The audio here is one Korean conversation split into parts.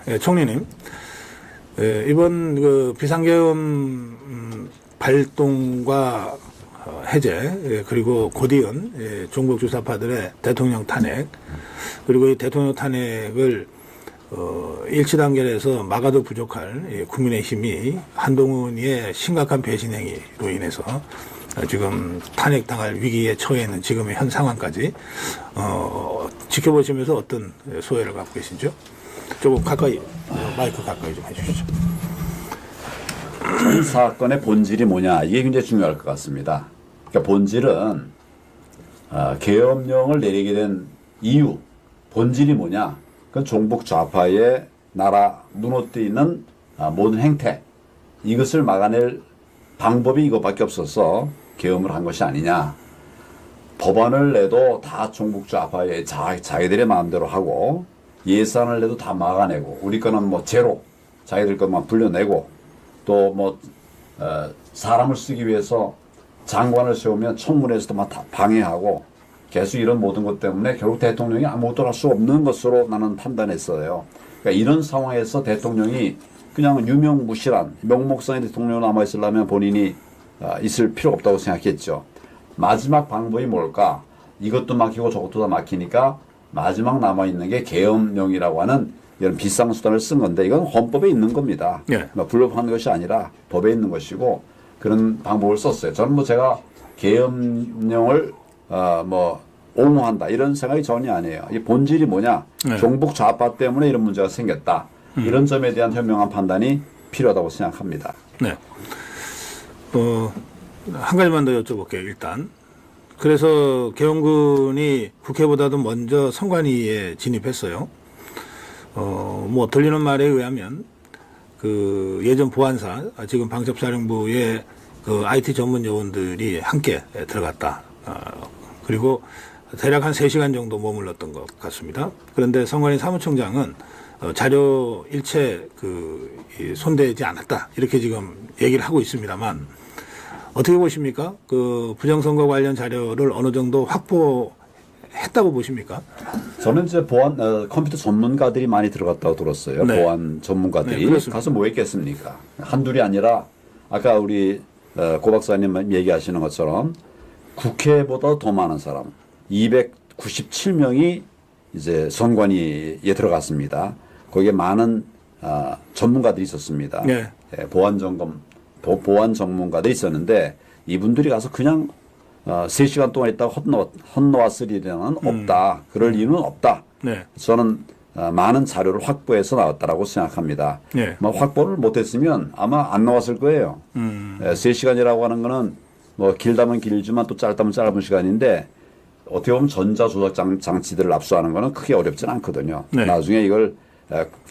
예, 총리님, 예, 이번 그 비상계엄 발동과 해제, 예, 그리고 곧이은 예, 종북 주사파들의 대통령 탄핵, 그리고 이 대통령 탄핵을 일치단결해서 막아도 부족할 예, 국민의힘이 한동훈의 심각한 배신 행위로 인해서 지금 탄핵당할 위기에 처해 있는 지금의 현 상황까지 지켜보시면서 어떤 소회를 갖고 계신지요? 조금 가까이 마이크 가까이 좀 해주시죠. 이 사건의 본질이 뭐냐, 이게 굉장히 중요할 것 같습니다. 그러니까 본질은 계엄령을 내리게 된 이유, 본질이 뭐냐, 그건 종북 좌파의 나라 눈에 띄는 모든 행태, 이것을 막아낼 방법이 이것밖에 없어서 계엄을 한 것이 아니냐. 법안을 내도 다 종북 좌파의 자기들의 마음대로 하고, 예산을 내도 다 막아내고, 우리 거는 뭐 제로, 자기들 것만 불려내고, 또 뭐 사람을 쓰기 위해서 장관을 세우면 청문회에서도 막 다 방해하고, 계속 이런 모든 것 때문에 결국 대통령이 아무것도 할 수 없는 것으로 나는 판단했어요. 그러니까 이런 상황에서 대통령이 그냥 유명무실한 명목상의 대통령으로 남아있으려면 본인이 있을 필요 없다고 생각했죠. 마지막 방법이 뭘까? 이것도 막히고 저것도 다 막히니까 마지막 남아있는 게 계엄령이라고 하는 이런 비상수단을 쓴 건데, 이건 헌법에 있는 겁니다. 네. 불법한 것이 아니라 법에 있는 것이고, 그런 방법을 썼어요. 저는 뭐 제가 계엄령을 옹호한다 이런 생각이 전혀 아니에요. 이 본질이 뭐냐? 네. 종북 좌파 때문에 이런 문제가 생겼다. 이런 점에 대한 현명한 판단이 필요하다고 생각합니다. 네. 한 가지만 더 여쭤볼게요. 일단. 그래서 계엄군이 국회보다도 먼저 선관위에 진입했어요. 뭐 들리는 말에 의하면 그 예전 보안사, 지금 방첩사령부의 그 IT 전문 요원들이 함께 들어갔다. 그리고 대략 한 3시간 정도 머물렀던 것 같습니다. 그런데 선관위 사무총장은 자료 일체 손대지 않았다. 이렇게 지금 얘기를 하고 있습니다만, 어떻게 보십니까? 그 부정선거 관련 자료를 어느 정도 확보했다고 보십니까? 저는 이제 컴퓨터 전문가들이 많이 들어갔다고 들었어요. 네. 보안 전문가들이. 네, 가서 뭐 했겠습니까? 한둘이 아니라 아까 우리 고 박사님 얘기하시는 것처럼 국회보다 더 많은 사람, 297명이 이제 선관위에 들어갔습니다. 거기에 많은 전문가들이 있었습니다. 네. 보안 전문가들이 있었는데, 이분들이 가서 그냥 3시간 동안 있다가 헛놓았을 일은 없다. 그럴 이유는 없다. 네. 저는 많은 자료를 확보해서 나왔다라고 생각합니다. 네. 뭐 확보를 못했으면 아마 안 나왔을 거예요. 3시간이라고 하는 거는 뭐 길다면 길지만 또 짧다면 짧은 시간인데, 어떻게 보면 전자조작 장치들을 압수하는 거는 크게 어렵지는 않거든요. 네. 나중에 이걸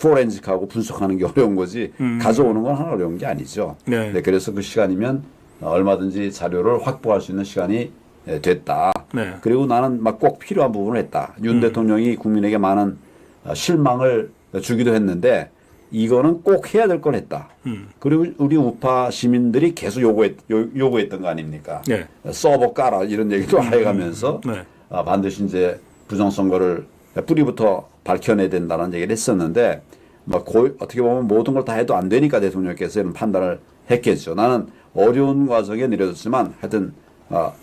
포렌식하고 분석하는 게 어려운 거지 가져오는 건 하나 어려운 게 아니죠. 네. 네, 그래서 그 시간이면 얼마든지 자료를 확보할 수 있는 시간이 됐다. 네. 그리고 나는 막 꼭 필요한 부분을 했다. 윤 대통령이 국민에게 많은 실망을 주기도 했는데, 이거는 꼭 해야 될 걸 했다. 그리고 우리 우파 시민들이 계속 요구했던 거 아닙니까? 네. 서버 깔아 이런 얘기도 해가면서 네. 반드시 이제 부정선거를 뿌리부터 밝혀내야 된다는 얘기를 했었는데, 어떻게 보면 모든 걸 다 해도 안 되니까 대통령께서 이런 판단을 했겠죠. 나는 어려운 과정에 내려졌지만 하여튼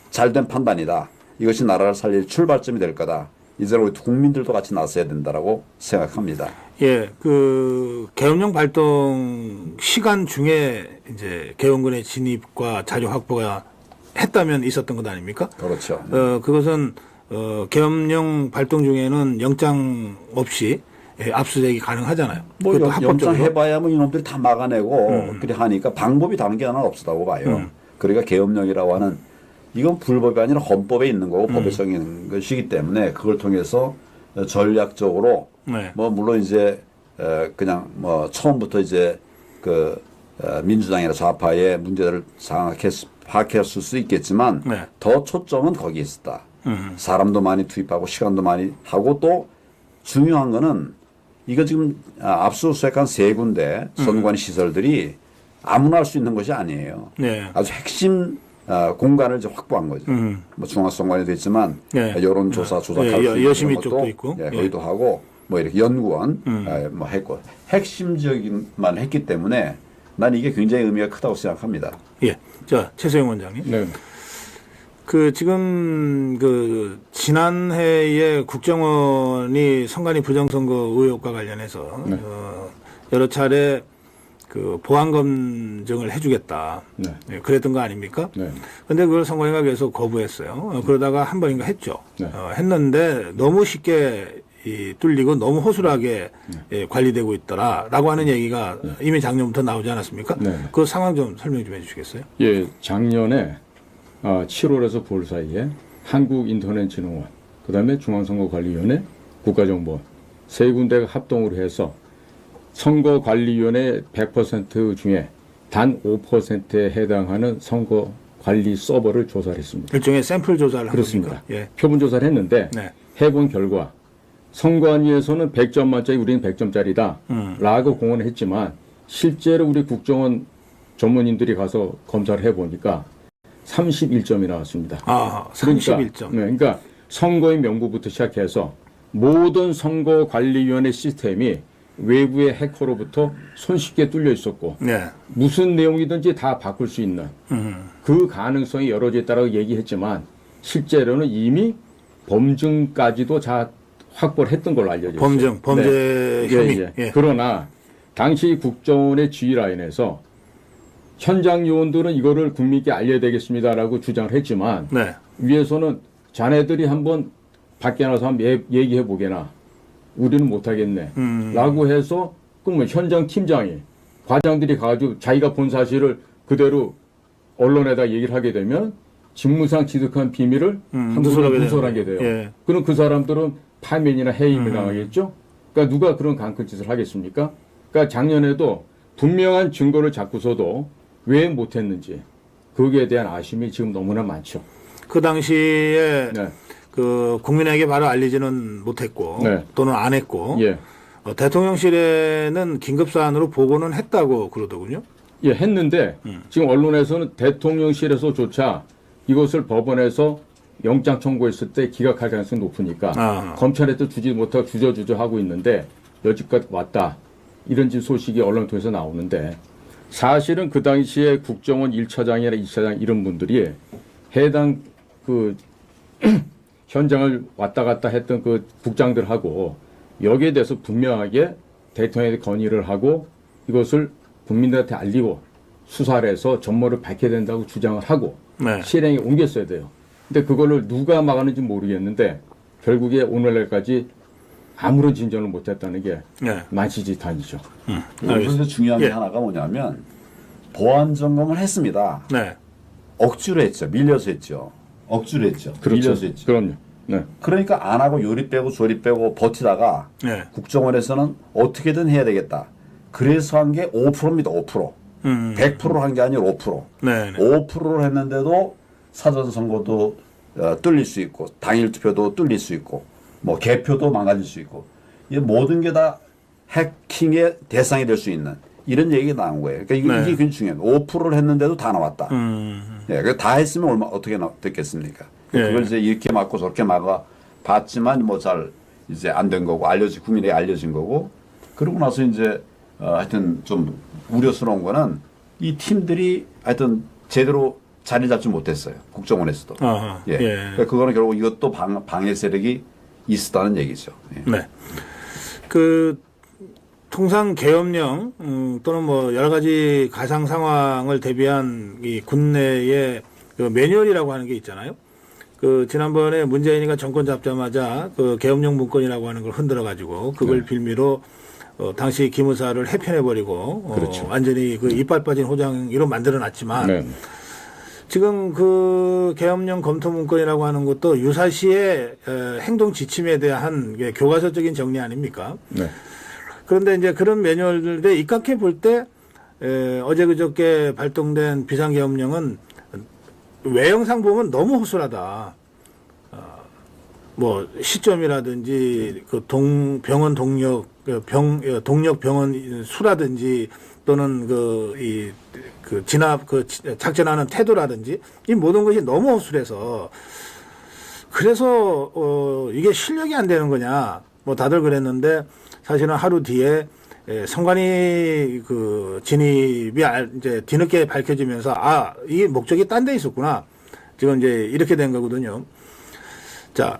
잘된 판단이다. 이것이 나라를 살릴 출발점이 될 거다. 이제 우리 국민들도 같이 나서야 된다라고 생각합니다. 예, 그 계엄령 발동 시간 중에 이제 계엄군의 진입과 자료 확보가 했다면 있었던 것 아닙니까? 그렇죠. 그것은 계엄령 발동 중에는 영장 없이 압수수색이 가능하잖아요. 뭐 그것도 영장 합법적으로. 해봐야 뭐 이놈들이 다 막아내고 그렇게 하니까 방법이 다른 게 하나 없었다고 봐요. 그러니까 계엄령이라고 하는, 이건 불법이 아니라 헌법에 있는 거고 법에 정해진 것이기 때문에 그걸 통해서 전략적으로 네. 뭐 물론 이제 그냥 뭐 처음부터 이제 민주당이나 좌파의 문제를 파악했을 수 있겠지만 네. 더 초점은 거기에 있었다. 사람도 많이 투입하고 시간도 많이 하고, 또 중요한 거는 이거 지금 압수수색한 3군데 선관 시설들이 아무나 할 수 있는 것이 아니에요. 네. 아주 핵심 공간을 이제 확보한 거죠. 뭐 중앙선관위도 있지만 네. 여론조사 조작할 수 있는 여심이 것도 쪽도 있고. 거기도 하고, 뭐 이렇게 연구원 뭐 했고 핵심적인만 했기 때문에 난 이게 굉장히 의미가 크다고 생각합니다. 예. 자, 최소영 원장님. 네. 지금 지난해에 국정원이 선관위 부정선거 의혹과 관련해서 네. 여러 차례 보안 검증을 해주겠다. 네. 예, 그랬던 거 아닙니까? 네. 근데 그걸 선관위가 계속 거부했어요. 그러다가 한 번인가 했죠. 네. 했는데 너무 쉽게 뚫리고 너무 허술하게 예, 관리되고 있더라라고 하는 얘기가 이미 작년부터 나오지 않았습니까? 네. 그 상황 좀 설명 좀 해주시겠어요? 예, 작년에 7월에서 9월 사이에 한국인터넷진흥원, 그다음에 중앙선거관리위원회, 국가정보원 세 군데가 합동으로 해서 선거관리위원회 100% 중에 단 5%에 해당하는 선거관리 서버를 조사를 했습니다. 일종의 샘플 조사를 한 그렇습니다. 겁니까? 예. 표본 조사를 했는데 네. 해본 결과 선관위에서는 100점 만점에 우리는 100점짜리다 라고 공언을 했지만 실제로 우리 국정원 전문인들이 가서 검사를 해보니까 31점이 나왔습니다. 아, 31점. 그러니까 선거인 명부부터 시작해서 모든 선거관리위원회 시스템이 외부의 해커로부터 손쉽게 뚫려 있었고 네. 무슨 내용이든지 다 바꿀 수 있는 그 가능성이 여러 있다고 얘기했지만 실제로는 이미 범증까지도 다 확보를 했던 걸로 알려져 있어요. 범죄 혐의. 예. 그러나 당시 국정원의 지휘라인에서 현장 요원들은 이거를 국민께 알려야 되겠습니다라고 주장을 했지만 네. 위에서는 자네들이 한번 밖에 나서 한번 얘기해 보게나 우리는 못하겠네 라고 해서 그러면 현장 팀장이 과장들이 가가지고 자기가 본 사실을 그대로 언론에다 얘기를 하게 되면 직무상 지득한 비밀을 함부로 누설하게 돼요. 예. 그럼 그 사람들은 파면이나 해임을 당하겠죠. 그러니까 누가 그런 강큰 짓을 하겠습니까? 그러니까 작년에도 분명한 증거를 잡고서도 왜 못했는지 거기에 대한 아쉬움이 지금 너무나 많죠. 그 당시에 네. 국민에게 바로 알리지는 못했고 네. 또는 안 했고 예. 대통령실에는 긴급사안으로 보고는 했다고 그러더군요. 예, 했는데 지금 언론에서는 대통령실에서조차 이것을 법원에서 영장 청구했을 때 기각할 가능성이 높으니까 검찰에도 주지 못하고 주저주저 하고 있는데 여지껏 왔다. 이런 소식이 언론 통해서 나오는데 사실은 그 당시에 국정원 1차장이나 2차장 이런 분들이 해당 현장을 왔다 갔다 했던 그 국장들하고 여기에 대해서 분명하게 대통령에게 건의를 하고 이것을 국민들한테 알리고 수사를 해서 전모를 밝혀야 된다고 주장을 하고 네. 실행에 옮겼어야 돼요. 근데 그거를 누가 막았는지 모르겠는데 결국에 오늘날까지 아무런 진전을 못했다는 게 네. 만시지탄이죠. 그래서 중요한 게 예. 하나가 뭐냐면 보안 점검을 했습니다. 네. 억지로 했죠. 밀려서 했죠. 억지로 했죠. 밀려서 했죠. 그럼요. 네. 그러니까 안 하고 요리 빼고 조리 빼고 버티다가 네. 국정원에서는 어떻게든 해야 되겠다. 그래서 한 게 5%입니다. 5%. 100%를 한 게 아니라 5%. 네. 5%를 했는데도 사전 선거도 뚫릴 수 있고 당일 투표도 뚫릴 수 있고 뭐 개표도 망가질 수 있고 이 모든 게 다 해킹의 대상이 될 수 있는 이런 얘기가 나온 거예요. 그러니까 네. 이게 굉장히 중요해요. 5%를 했는데도 다 나왔다. 예, 다 했으면 어떻게 됐겠습니까? 예. 그걸 이제 이렇게 막고 저렇게 막아 봤지만 뭐 잘 이제 안 된 거고 국민에게 알려진 거고 그러고 나서 이제 하여튼 좀 우려스러운 거는 이 팀들이 하여튼 제대로 자리 잡지 못했어요. 국정원에서도. 아하. 예. 예. 그러니까 그거는 결국 이것도 방해 세력이 있었다는 얘기죠. 예. 네. 통상 계엄령 또는 뭐 여러 가지 가상 상황을 대비한 이 군내의 매뉴얼이라고 하는 게 있잖아요. 지난번에 문재인이가 정권 잡자마자 계엄령 문건이라고 하는 걸 흔들어 가지고 그걸 네. 빌미로 당시 기무사를 해편해 버리고 그렇죠. 완전히 이빨 빠진 호장이로 만들어 놨지만 네. 지금 계엄령 검토 문건이라고 하는 것도 유사시의 행동 지침에 대한 교과서적인 정리 아닙니까? 네. 그런데 이제 그런 매뉴얼들에 입각해 볼 때 어제 그저께 발동된 비상계엄령은 외형상 보면 너무 허술하다. 뭐 시점이라든지 병원 동력 동력 병원 수라든지 또는 진압 작전하는 태도라든지 이 모든 것이 너무 허술해서 그래서 이게 실력이 안 되는 거냐 뭐 다들 그랬는데 사실은 하루 뒤에 선관위 그 진입이 이제 뒤늦게 밝혀지면서 이 목적이 딴 데 있었구나. 지금 이제 이렇게 된 거거든요. 자,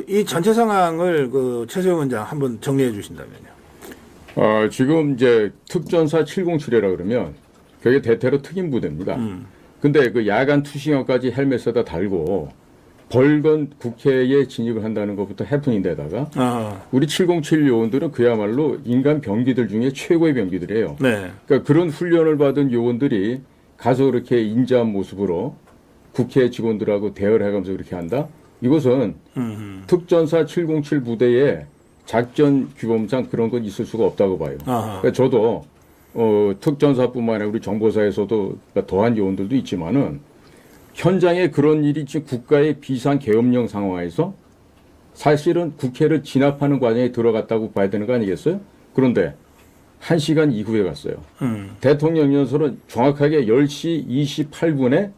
이 전체 상황을 최수영 원장 한번 정리해 주신다면요. 지금 이제 특전사 707이라 그러면 그게 대테러 특임 부대입니다. 근데 그 야간 투시형까지 헬멧에다 달고 벌건 국회에 진입을 한다는 것부터 해프닝데다가 우리 707 요원들은 그야말로 인간 병기들 중에 최고의 병기들이에요. 네. 그러니까 그런 훈련을 받은 요원들이 가서 그렇게 인자한 모습으로 국회 직원들하고 대화를 해가면서 그렇게 한다? 이것은 특전사 707 부대의 작전 규범상 그런 건 있을 수가 없다고 봐요. 그러니까 저도 특전사뿐만 아니라 우리 정보사에서도 더한 요원들도 있지만은 현장에 그런 일이 지금 국가의 비상 계엄령 상황에서 사실은 국회를 진압하는 과정에 들어갔다고 봐야 되는 거 아니겠어요? 그런데 1시간 이후에 갔어요. 대통령 연설은 정확하게 10시 28분에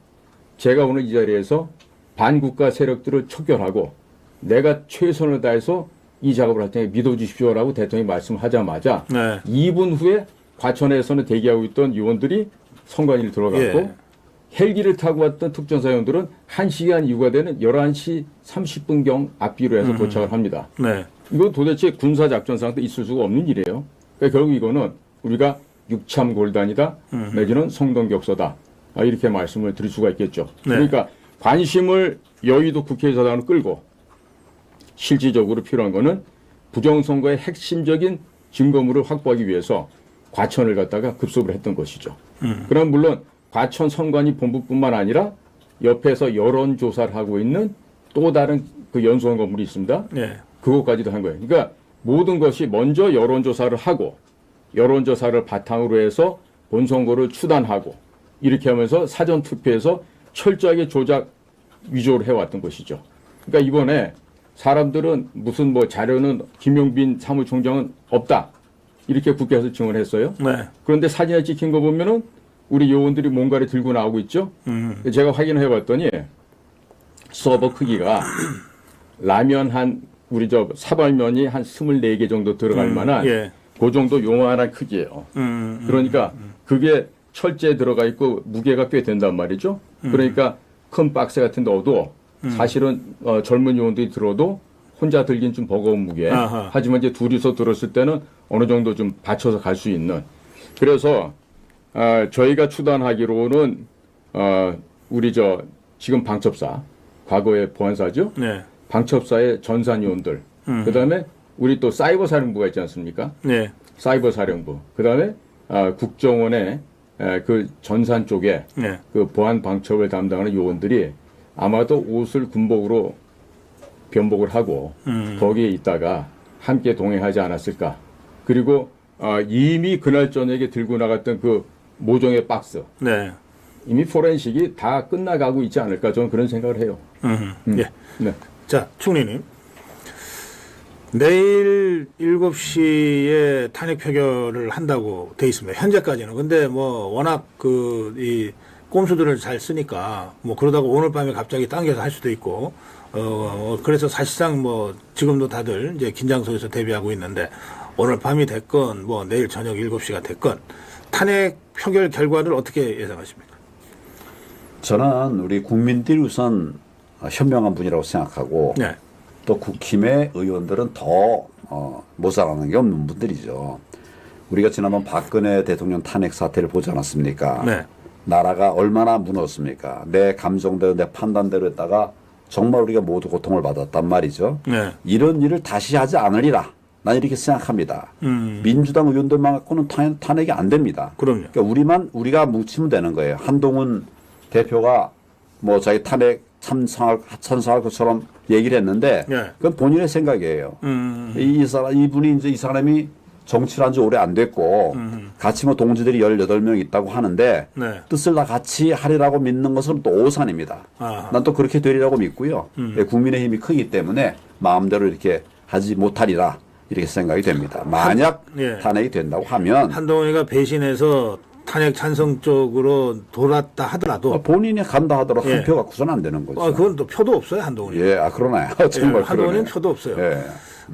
제가 오늘 이 자리에서 반국가 세력들을 척결하고 내가 최선을 다해서 이 작업을 할 테니 믿어주십시오라고 대통령이 말씀하자마자 네. 2분 후에 과천에서는 대기하고 있던 요원들이 선관위를 들어갔고 예. 헬기를 타고 왔던 특전사 요원들은 1시간 이후가 되는 11시 30분경 앞뒤로 해서 도착을 합니다. 네. 이건 도대체 군사작전상도 있을 수가 없는 일이에요. 그러니까 결국 이거는 우리가 육참골단이다 내지는 성동격서다 이렇게 말씀을 드릴 수가 있겠죠. 네. 그러니까 관심을 여의도 국회의사당으로 끌고 실질적으로 필요한 거는 부정선거의 핵심적인 증거물을 확보하기 위해서 과천을 갖다가 급습을 했던 것이죠. 그럼 물론 과천 선관위 본부뿐만 아니라 옆에서 여론조사를 하고 있는 또 다른 그 연수원 건물이 있습니다. 네. 그것까지도 한 거예요. 그러니까 모든 것이 먼저 여론조사를 하고 여론조사를 바탕으로 해서 본선거를 추단하고 이렇게 하면서 사전투표에서 철저하게 조작 위조를 해왔던 것이죠. 그러니까 이번에 사람들은 무슨 뭐 자료는 김용빈 사무총장은 없다. 이렇게 국회에서 증언했어요. 네. 그런데 사진에 찍힌 거 보면은 우리 요원들이 뭔가를 들고 나오고 있죠. 제가 확인을 해봤더니 서버 크기가 라면 우리 사발면이 한 24개 정도 들어갈 만한 예. 그 정도 요만한 크기예요. 그러니까 그게 철제에 들어가 있고 무게가 꽤 된단 말이죠. 그러니까 큰 박스 같은 데 넣어도 사실은 젊은 요원들이 들어도 혼자 들긴 좀 버거운 무게. 아하. 하지만 이제 둘이서 들었을 때는 어느 정도 좀 받쳐서 갈 수 있는. 그래서 저희가 추단하기로는 우리 지금 방첩사 과거의 보안사죠. 네. 방첩사의 전산 요원들. 그다음에 우리 또 사이버 사령부가 있지 않습니까? 네. 사이버 사령부. 그다음에 국정원의 그 전산 쪽에 네. 그 보안 방첩을 담당하는 요원들이 아마도 옷을 군복으로 변복을 하고 거기에 있다가 함께 동행하지 않았을까. 그리고 이미 그날 저녁에 들고 나갔던 그 모종의 박스. 네. 이미 포렌식이 다 끝나가고 있지 않을까. 저는 그런 생각을 해요. 예. 네. 자, 총리님. 내일 7시에 탄핵 표결을 한다고 돼 있습니다. 현재까지는. 근데 뭐 워낙 이 꼼수들을 잘 쓰니까 뭐 그러다가 오늘 밤에 갑자기 당겨서 할 수도 있고 그래서 사실상 뭐 지금도 다들 이제 긴장 속에서 대비하고 있는데 오늘 밤이 됐건 뭐 내일 저녁 7시가 됐건 탄핵 표결 결과를 어떻게 예상하십니까? 저는 우리 국민들이 우선 현명한 분이라고 생각하고 네. 또 국힘의 의원들은 더 모자라는 게 없는 분들이죠. 우리가 지난번 박근혜 대통령 탄핵 사태를 보지 않았습니까? 네. 나라가 얼마나 무너졌습니까? 내 감정대로 내 판단대로 했다가 정말 우리가 모두 고통을 받았단 말이죠. 네. 이런 일을 다시 하지 않으리라. 난 이렇게 생각합니다. 민주당 의원들만 갖고는 탄핵이 안 됩니다. 그럼요. 그러니까 우리가 뭉치면 되는 거예요. 한동훈 대표가 뭐 자기 탄핵 찬성할 것처럼 얘기를 했는데 네. 그건 본인의 생각이에요. 이분이 이제 이 사람이 정치를 한 지 오래 안 됐고 같이 뭐 동지들이 18명 있다고 하는데 네. 뜻을 다 같이 하리라고 믿는 것은 또 오산입니다. 난 또 그렇게 되리라고 믿고요. 국민의힘이 크기 때문에 마음대로 이렇게 하지 못하리라 이렇게 생각이 됩니다. 만약 예. 탄핵이 된다고 하면 한동훈이가 배신해서 탄핵 찬성 쪽으로 돌았다 하더라도 본인이 간다 하더라도 예. 한 표 갖고서는 안 되는 거죠. 그건 또 표도 없어요, 한동훈이. 예, 그러나요? 정말 한동훈은 그러네. 표도 없어요. 예.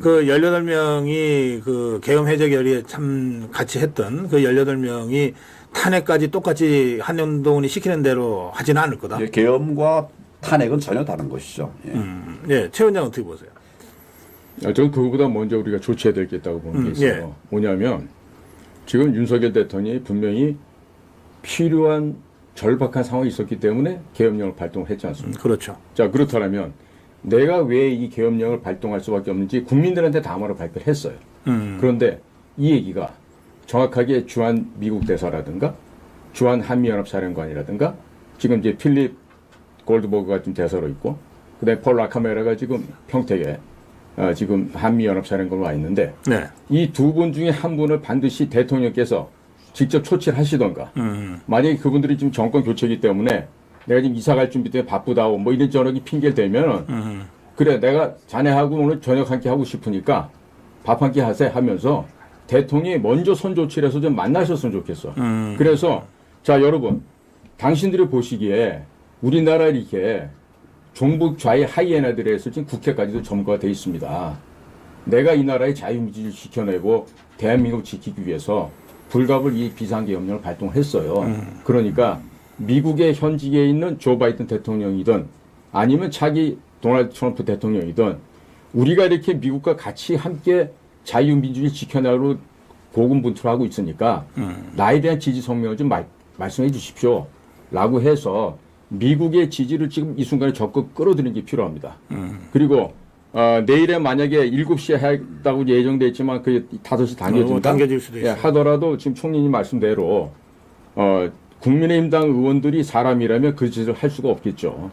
그 18명이 그 계엄 해제 결의에 참 같이 했던 그 18명이 탄핵까지 똑같이 한동훈이 시키는 대로 하지는 않을 거다. 예, 계엄과 탄핵은 전혀 다른 것이죠. 예. 예, 최 원장 어떻게 보세요? 저는 그거보다 먼저 우리가 조치해야 될 게 있다고 보는 게 있어요. 예. 뭐냐면 지금 윤석열 대통령이 분명히 필요한 절박한 상황이 있었기 때문에 계엄령을 발동을 했지 않습니까? 그렇죠. 자, 그렇다면 내가 왜 이 계엄령을 발동할 수밖에 없는지 국민들한테 담화로 발표를 했어요. 그런데 이 얘기가 정확하게 주한 미국 대사라든가 주한 한미연합사령관이라든가 지금 이제 필립 골드버그가 지금 대사로 있고 그다음에 폴 라카메라가 지금 평택에 지금 한미연합사령관으로 와 있는데 네. 이 두 분 중에 한 분을 반드시 대통령께서 직접 초치를 하시던가 만약에 그분들이 지금 정권 교체이기 때문에 내가 지금 이사 갈 준비 때문에 바쁘다고 뭐 이런 저런 핑계를 대면 그래 내가 자네하고 오늘 저녁 한 끼 하고 싶으니까 밥 한 끼 하세요 하면서 대통령이 먼저 손 조치를 해서 좀 만나셨으면 좋겠어. 그래서 자 여러분 당신들이 보시기에 우리나라 이렇게 종북 좌의 하이에나들에 의해서 지금 국회까지도 점거가 돼 있습니다. 내가 이 나라의 자유민주주의를 지켜내고 대한민국을 지키기 위해서 불가불 이 비상계엄령을 발동했어요. 그러니까 미국의 현직에 있는 조 바이든 대통령이든 아니면 차기 도널드 트럼프 대통령이든 우리가 이렇게 미국과 같이 함께 자유민주주의를 지켜내고 고군분투하고 있으니까 나에 대한 지지 성명을 좀 말씀해 주십시오. 라고 해서 미국의 지지를 지금 이 순간에 적극 끌어들이는 게 필요합니다. 그리고 내일에 만약에 7시에 하겠다고 예정돼 있지만 그 5시 당겨질 수도 있어요. 하더라도 지금 총리님 말씀대로 국민의힘당 의원들이 사람이라면 그 짓을 할 수가 없겠죠.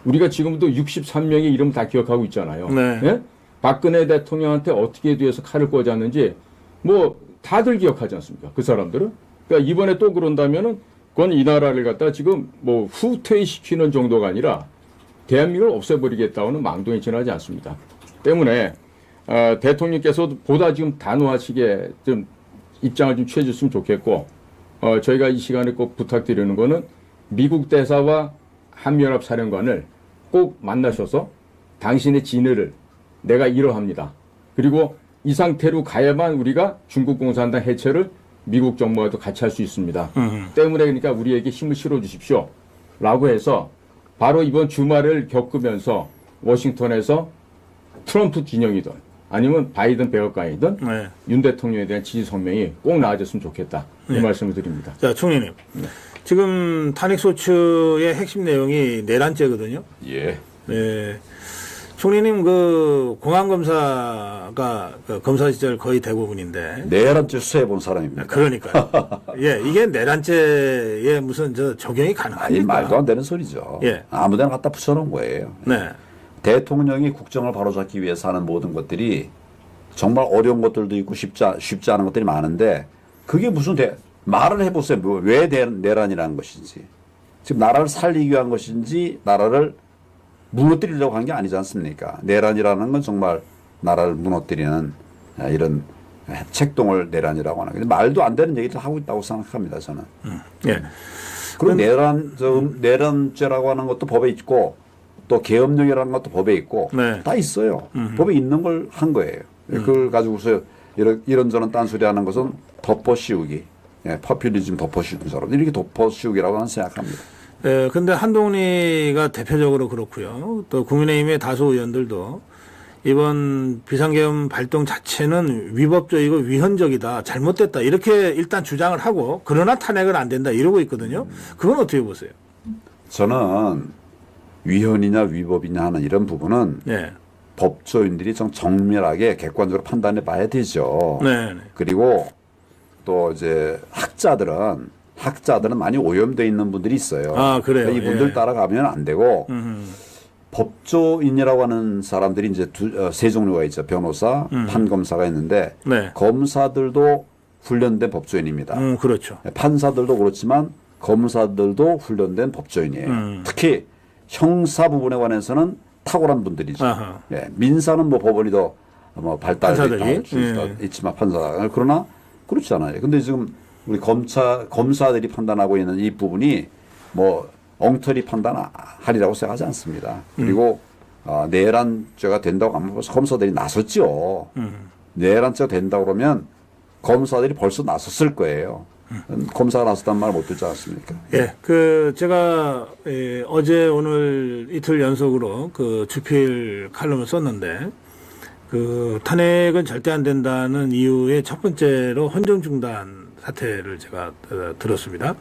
우리가 지금도 63명의 이름 다 기억하고 있잖아요. 네. 예? 박근혜 대통령한테 어떻게 뒤에서 칼을 꽂았는지 뭐 다들 기억하지 않습니까? 그 사람들은. 그러니까 이번에 또 그런다면은 그건 이 나라를 갖다 지금 뭐 후퇴시키는 정도가 아니라 대한민국을 없애버리겠다고는 망동에 지나지 않습니다. 때문에 대통령께서 보다 지금 단호하시게 좀 입장을 좀 취해줬으면 좋겠고 저희가 이 시간에 꼭 부탁드리는 거는 미국 대사와 한미연합 사령관을 꼭 만나셔서 당신의 진위를 내가 이러합니다. 그리고 이 상태로 가야만 우리가 중국 공산당 해체를 미국 정부와도 같이 할 수 있습니다. 때문에 그러니까 우리에게 힘을 실어주십시오. 라고 해서 바로 이번 주말을 겪으면서 워싱턴에서 트럼프 진영이든 아니면 바이든 백악관이든 네. 윤 대통령에 대한 지지 성명이 꼭 나와줬으면 좋겠다. 이 네. 말씀을 드립니다. 자, 총리님. 지금 탄핵소추의 핵심 내용이 내란죄거든요. 예. 네. 총리님 그 공안검사가 그 검사 시절 거의 대부분인데. 내란죄 수사해 본 사람입니다. 그러니까요. 예, 이게 내란죄에 무슨 적용이 이 가능합니까? 말도 안 되는 소리죠. 예. 아무데나 갖다 붙여놓은 거예요. 네. 대통령이 국정을 바로잡기 위해서 하는 모든 것들이 정말 어려운 것들도 있고 쉽지 않은 것들이 많은데 그게 무슨 말을 해보세요. 왜 내란이라는 것인지. 지금 나라를 살리기 위한 것인지 나라를 무너뜨리려고 한 게 아니지 않습니까? 내란이라는 건 정말 나라를 무너뜨리는 이런 책동을 내란이라고 하는. 근데 말도 안 되는 얘기를 하고 있다고 생각합니다. 저는. 예. 그리고 내란죄라고 하는 것도 법에 있고 또 계엄령이라는 것도 법에 있고 네. 다 있어요. 법에 있는 걸 한 거예요. 그걸 가지고서 이런저런 딴소리 하는 것은 덮어씌우기. 예, 퍼퓰리즘 덮어씌우는 사람. 이렇게 덮어씌우기라고 하는 생각합니다. 예, 근데 한동훈이가 대표적으로 그렇고요. 또 국민의힘의 다수 의원들도 이번 비상계엄 발동 자체는 위법적이고 위헌적이다, 잘못됐다 이렇게 일단 주장을 하고 그러나 탄핵은 안 된다 이러고 있거든요. 그건 어떻게 보세요? 저는 위헌이냐 위법이냐 하는 이런 부분은 네, 법조인들이 좀 정밀하게 객관적으로 판단해 봐야 되죠. 네, 네. 그리고 또 이제 학자들은 많이 오염되어 있는 분들이 있어요. 아, 그래요? 그러니까 이분들 예. 따라가면 안 되고 법조인이라고 하는 사람들이 이제 세 종류가 있죠. 변호사, 판검사가 있는데 네. 검사들도 훈련된 법조인입니다. 그렇죠. 판사들도 그렇지만 검사들도 훈련된 법조인이에요. 특히 형사 부분에 관해서는 탁월한 분들이죠. 예, 민사는 뭐 법원이 더 발달돼 있다 할 수 있지만 판사 그러나 그렇지 않아요. 근데 지금 우리 검사들이 판단하고 있는 이 부분이 뭐 엉터리 판단하리라고 생각하지 않습니다. 그리고 내란죄가 된다고 하면 벌써 검사들이 나섰죠. 내란죄가 된다고 그러면 검사들이 벌써 나섰을 거예요. 검사가 나섰단 말 못 듣지 않습니까? 예, 제가 어제 오늘 이틀 연속으로 주필 칼럼을 썼는데 탄핵은 절대 안 된다는 이유의 첫 번째로 헌정 중단 사태를 제가 들었습니다.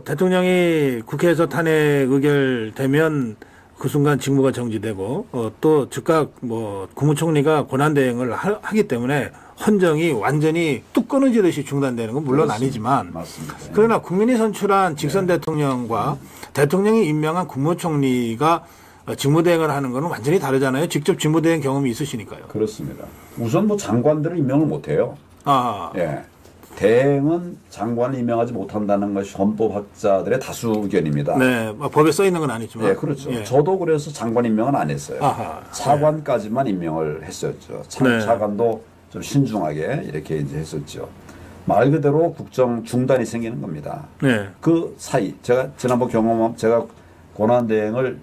대통령이 국회에서 탄핵 의결되면 그 순간 직무가 정지되고 또 즉각 국무총리가 권한대행을 하기 때문에 헌정이 완전히 뚝 끊어지듯이 중단되는 건 물론 그렇습니다. 아니지만 맞습니다. 그러나 국민이 선출한 직선 대통령과 대통령이 임명한 국무총리가 직무대행을 하는 거는 완전히 다르잖아요. 직접 직무대행 경험이 있으시니까요. 그렇습니다. 우선 장관들을 임명을 못해요. 예. 대행은 장관을 임명하지 못한다는 것이 헌법학자들의 다수 의견입니다. 네, 법에 써 있는 건 아니지만. 예, 그렇죠. 예. 저도 그래서 장관 임명은 안 했어요. 차관까지만 임명을 했었죠. 차관도 좀 신중하게 이렇게 이제 했었죠. 말 그대로 국정 중단이 생기는 겁니다. 네. 그 사이 제가 지난번 경험한 제가 권한대행을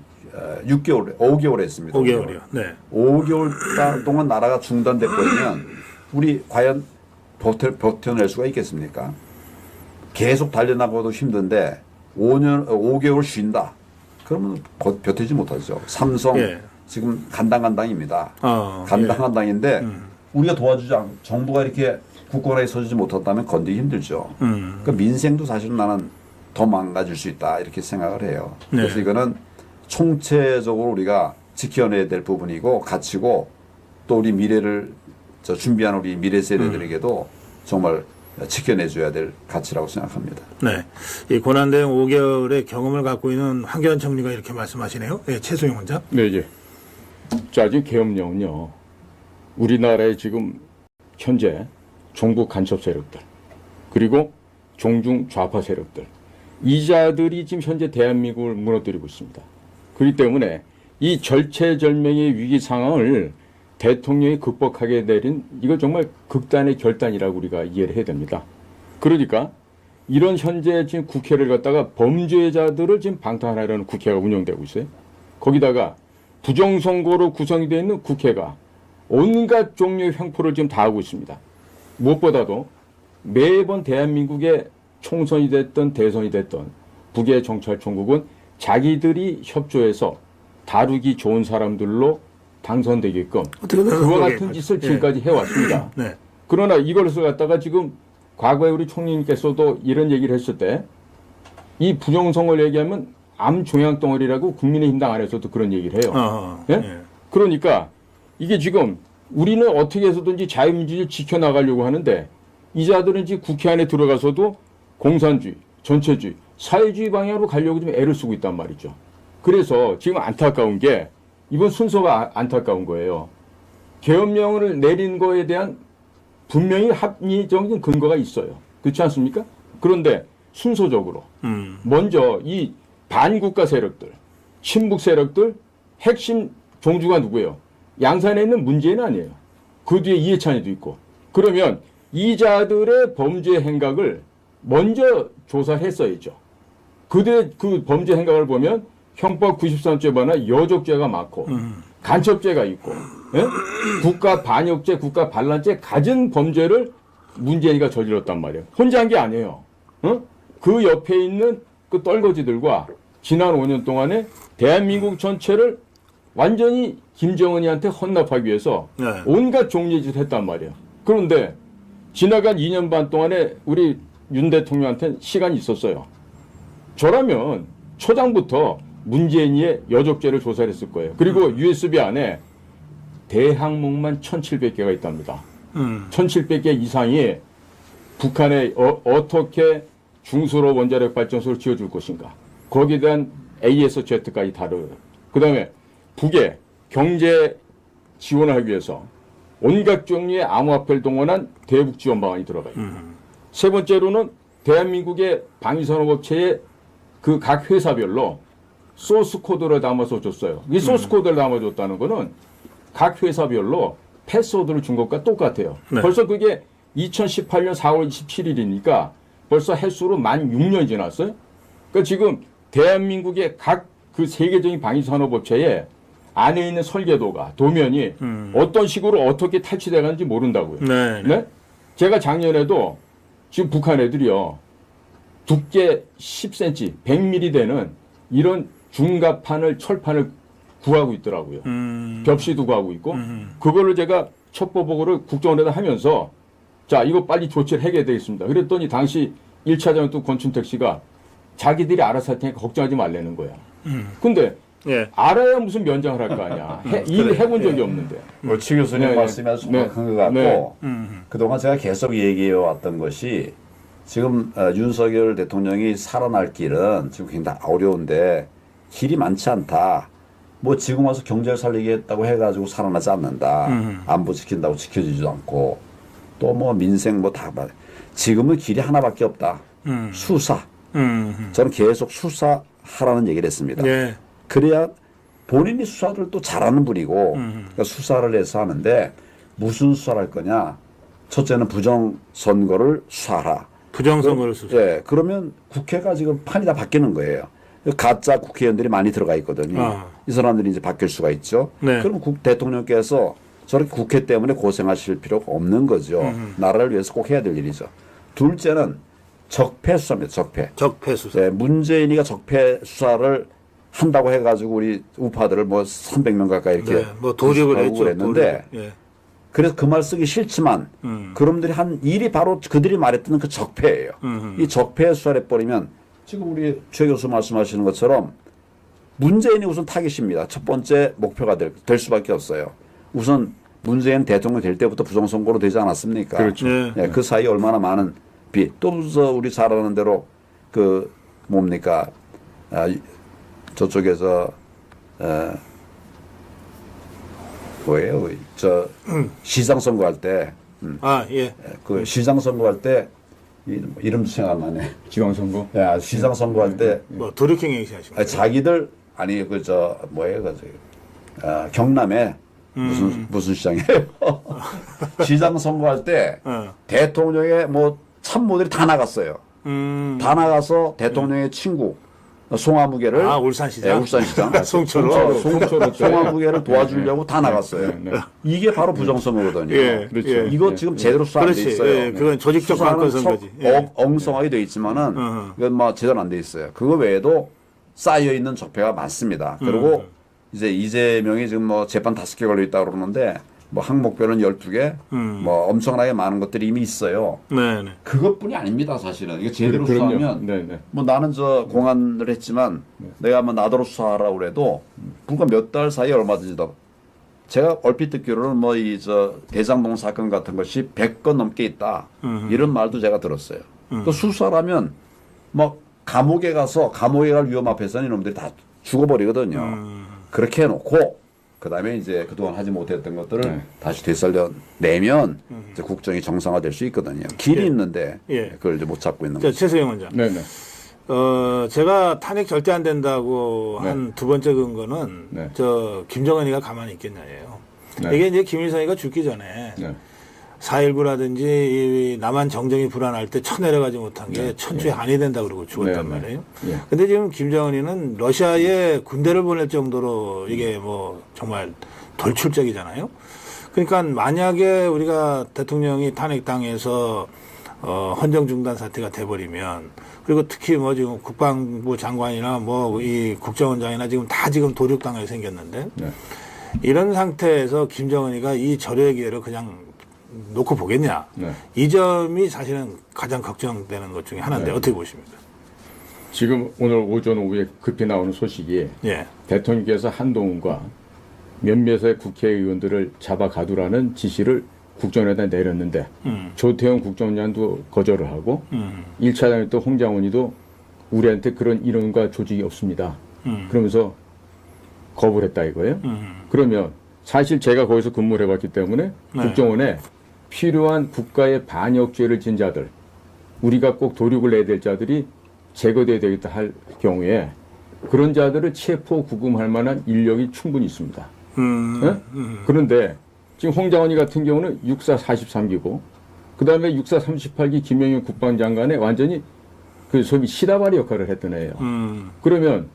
5개월 했습니다. 5개월이요. 네. 5개월 동안 나라가 중단돼버리면 우리 과연 버텨낼 수가 있겠습니까? 계속 달려나가도 힘든데 5개월 쉰다. 그러면 버티지 못하죠. 삼성 예. 지금 간당간당입니다. 예. 간당간당인데 우리가 도와주지 않고 정부가 이렇게 국권에 서주지 못했다면 건드기 힘들죠. 그러니까 민생도 사실은 나는 더 망가질 수 있다 이렇게 생각을 해요. 네. 그래서 이거는 총체적으로 우리가 지켜내야 될 부분이고 가치고 또 우리 미래를 준비한 우리 미래 세대들에게도 정말 지켜내줘야 될 가치라고 생각합니다. 네. 이 권한대행 5개월의 경험을 갖고 있는 황교안 총리가 이렇게 말씀하시네요. 네, 최수영 원장. 네, 이제. 자, 지금 계엄령은요. 우리나라에 지금 현재 종북 간첩 세력들 그리고 종중 좌파 세력들 이 자들이 지금 현재 대한민국을 무너뜨리고 있습니다. 그렇기 때문에 이 절체절명의 위기 상황을 대통령이 극복하게 내린 이거 정말 극단의 결단이라고 우리가 이해를 해야 됩니다. 그러니까 이런 현재 지금 국회를 갖다가 범죄자들을 지금 방탄하려는 국회가 운영되고 있어요. 거기다가 부정선거로 구성이 되어 있는 국회가 온갖 종류의 횡포를 지금 다 하고 있습니다. 무엇보다도 매번 대한민국의 총선이 됐든 대선이 됐든 북의 정찰총국은 자기들이 협조해서 다루기 좋은 사람들로 당선되게끔 그와 같은 짓을 지금까지 해왔습니다. 네. 그러나 이것을 갖다가 지금 과거에 우리 총리님께서도 이런 얘기를 했을 때 이 부정선거를 얘기하면 암 종양덩어리라고 국민의힘당 안에서도 그런 얘기를 해요. 예? 예. 그러니까 이게 지금 우리는 어떻게 해서든지 자유민주주의를 지켜나가려고 하는데 이 자들은 지금 국회 안에 들어가서도 공산주의, 전체주의, 사회주의 방향으로 가려고 좀 애를 쓰고 있단 말이죠. 그래서 지금 안타까운 게 이번 순서가 안타까운 거예요. 계엄령을 내린 거에 대한 분명히 합리적인 근거가 있어요. 그렇지 않습니까? 그런데 순서적으로 먼저 이 반국가 세력들, 친북 세력들 핵심 종주가 누구예요? 양산에 있는 문재인 아니에요. 그 뒤에 이해찬이도 있고. 그러면 이 자들의 범죄 행각을 먼저 조사했어야죠. 그 범죄 행각을 보면 형법 93조에 관한 여족죄가 많고 간첩죄가 있고 예? 국가 반역죄, 국가 반란죄 갖은 범죄를 문재인이가 저질렀단 말이에요. 혼자 한 게 아니에요. 그 옆에 있는 그 떨거지들과 지난 5년 동안에 대한민국 전체를 완전히 김정은이한테 헌납하기 위해서 네. 온갖 종류의 짓을 했단 말이에요. 그런데 지나간 2년 반 동안에 우리 윤 대통령한테는 시간이 있었어요. 저라면 초장부터 문재인이의 여족죄를 조사를 했을 거예요. 그리고 USB 안에 대항목만 1,700개가 있답니다. 1,700개 이상이 북한에 어떻게 중수로 원자력 발전소를 지어줄 것인가. 거기에 대한 ASZ까지 다뤄요. 그 다음에 북에 경제 지원을 하기 위해서 온갖 종류의 암호화폐를 동원한 대북 지원 방안이 들어가요. 세 번째로는 대한민국의 방위산업업체의 그 각 회사별로 소스 코드를 담아서 줬어요. 이 소스 코드를 담아줬다는 거는 각 회사별로 패스워드를 준 것과 똑같아요. 네. 벌써 그게 2018년 4월 27일이니까 벌써 횟수로 만 6년이 지났어요. 그러니까 지금 대한민국의 각 그 세계적인 방위산업업체에 안에 있는 설계도가 도면이 어떤 식으로 어떻게 탈취돼 가는지 모른다고요. 네. 네? 제가 작년에도 지금 북한 애들이요. 두께 10cm, 100mm 되는 이런 중갑판을 철판을 구하고 있더라고요. 벽시도 구하고 있고 그거를 제가 첩보보고를 국정원에다 하면서 자 이거 빨리 조치를 해야 되겠습니다. 그랬더니 당시 1차장 또 권춘택 씨가 자기들이 알아서 할 테니까 걱정하지 말라는 거야. 근데 예. 알아야 무슨 면장을 할 거 아니야. 일 해본 적이 없는데. 최 교수님 네, 말씀이 아주 정확한 것 같고 네. 그동안 제가 계속 얘기해 왔던 것이 지금 윤석열 대통령이 살아날 길은 지금 굉장히 어려운데 길이 많지 않다. 뭐 지금 와서 경제를 살리겠다고 해가지고 살아나지 않는다. 안보 지킨다고 지켜지지도 않고 또 뭐 민생 뭐 다 지금은 길이 하나밖에 없다. 수사. 저는 계속 수사하라는 얘기를 했습니다. 예. 그래야 본인이 수사를 또 잘하는 분이고 그러니까 수사를 해서 하는데 무슨 수사를 할 거냐. 첫째는 부정선거를 수사하라. 부정선거를 수사. 예, 그러면 국회가 지금 판이 다 바뀌는 거예요. 가짜 국회의원들이 많이 들어가 있거든요. 이 사람들이 이제 바뀔 수가 있죠. 네. 그럼 대통령께서 저렇게 국회 때문에 고생하실 필요가 없는 거죠. 나라를 위해서 꼭 해야 될 일이죠. 둘째는 적폐 수사입니다. 적폐. 적폐 수사. 네, 문재인이가 적폐 수사를 한다고 해가지고 우리 우파들을 뭐 300명 가까이 이렇게 네, 뭐 도륙을 하고 했죠. 그랬는데 도륙. 예. 그래서 그 말 쓰기 싫지만 그놈들이 한 일이 바로 그들이 말했던 그 적폐예요. 이 적폐 수사를 해버리면 지금 우리 최 교수 말씀하시는 것처럼 문재인이 우선 타깃입니다. 첫 번째 목표가 될 수밖에 없어요. 우선 문재인 대통령 될 때부터 부정선거로 되지 않았습니까? 그렇죠. 네. 예, 그 사이 얼마나 많은 또 우리 잘 아는 대로 그 뭡니까 저쪽에서 뭐예요? 저 시장 선거할 때 아, 예. 그 시장 선거할 때 이름도 생각 안 나네. 지방선거. 야, 시장 선거할 때 뭐 도륙행 얘기하시는 거예요? 자기들 아니 그 저 뭐예요? 경남에 무슨 시장이에요? 시장 선거할 때 대통령의 뭐 참모들이 다 나갔어요. 다 나가서 대통령의 친구 송화무게를 울산시장. 네, 울산시장. 송철호. 송화무게를 도와주려고 다 나갔어요. 네, 네. 이게 바로 부정선거거든요. 예, 그렇죠. 예. 이거 지금 제대로 수사 안 돼 그렇지. 있어요. 예, 그건 조직적 수사는 관건 선거지. 예. 엉성하게 돼 있지만은 이건 뭐 제대로 안 돼 있어요. 그거 외에도 쌓여 있는 적폐가 많습니다. 그리고 이제 이재명이 지금 뭐 재판 5개 걸려 있다고 그러는데 뭐 항목별은 12개 뭐 엄청나게 많은 것들이 이미 있어요. 네, 네. 그것뿐이 아닙니다, 사실은. 이게 제대로 그럼요. 수사하면 네, 네. 뭐 나는 저 공안을 했지만 내가 뭐 나더러 수사하라고 그래도 불과 몇 달 사이에 얼마든지 더 제가 얼핏 듣기로는 뭐 이 저 대장동 사건 같은 것이 100건 넘게 있다. 이런 말도 제가 들었어요. 또 수사라면 뭐 감옥에 갈 위험 앞에서는 이놈들이 다 죽어버리거든요. 그렇게 해놓고 그다음에 이제 그동안 하지 못했던 것들을 네. 다시 되살려내면 이제 국정이 정상화될 수 있거든요. 길이 예. 있는데 예. 그걸 이제 못 찾고 있는 자, 거죠. 최수영 원장. 네, 네. 제가 탄핵 절대 안 된다고 네. 한 두 번째 근거는 네. 저 김정은이가 가만히 있겠냐예요. 네. 이게 이제 김일성이가 죽기 전에 네. 4.19라든지 이 남한 정정이 불안할 때 쳐내려가지 못한 게 네. 천추의 한이 된다 그러고 죽었단 네. 네. 말이에요. 예. 근데 지금 김정은이는 러시아에 군대를 보낼 정도로 이게 뭐 정말 돌출적이잖아요. 그러니까 만약에 우리가 대통령이 탄핵당해서 헌정 중단 사태가 돼버리면 그리고 특히 뭐 지금 국방부 장관이나 뭐 이 국정원장이나 지금 다 지금 도륙당하게 생겼는데 네. 이런 상태에서 김정은이가 이 절호의 기회를 그냥 놓고 보겠냐. 네. 이 점이 사실은 가장 걱정되는 것 중에 하나인데 네. 어떻게 보십니까? 지금 오늘 오전 오후에 급히 나오는 소식이 예. 대통령께서 한동훈과 몇몇의 국회의원들을 잡아 가두라는 지시를 국정원에다 내렸는데 조태영 국정원장도 거절을 하고 1차장이 또 홍장훈이도 우리한테 그런 이론과 조직이 없습니다. 그러면서 거부를 했다 이거예요. 그러면 사실 제가 거기서 근무를 해봤기 때문에 네. 국정원에 필요한 국가의 반역죄를 진 자들 우리가 꼭 도륙을 내야 될 자들이 제거돼야 되겠다 할 경우에 그런 자들을 체포 구금할 만한 인력이 충분히 있습니다. 네? 그런데 지금 홍장원이 같은 경우는 육사 43기고 그다음에 64, 38기 김영현 국방장관의 완전히 그 소위 시다바리 역할을 했던 애예요. 그러면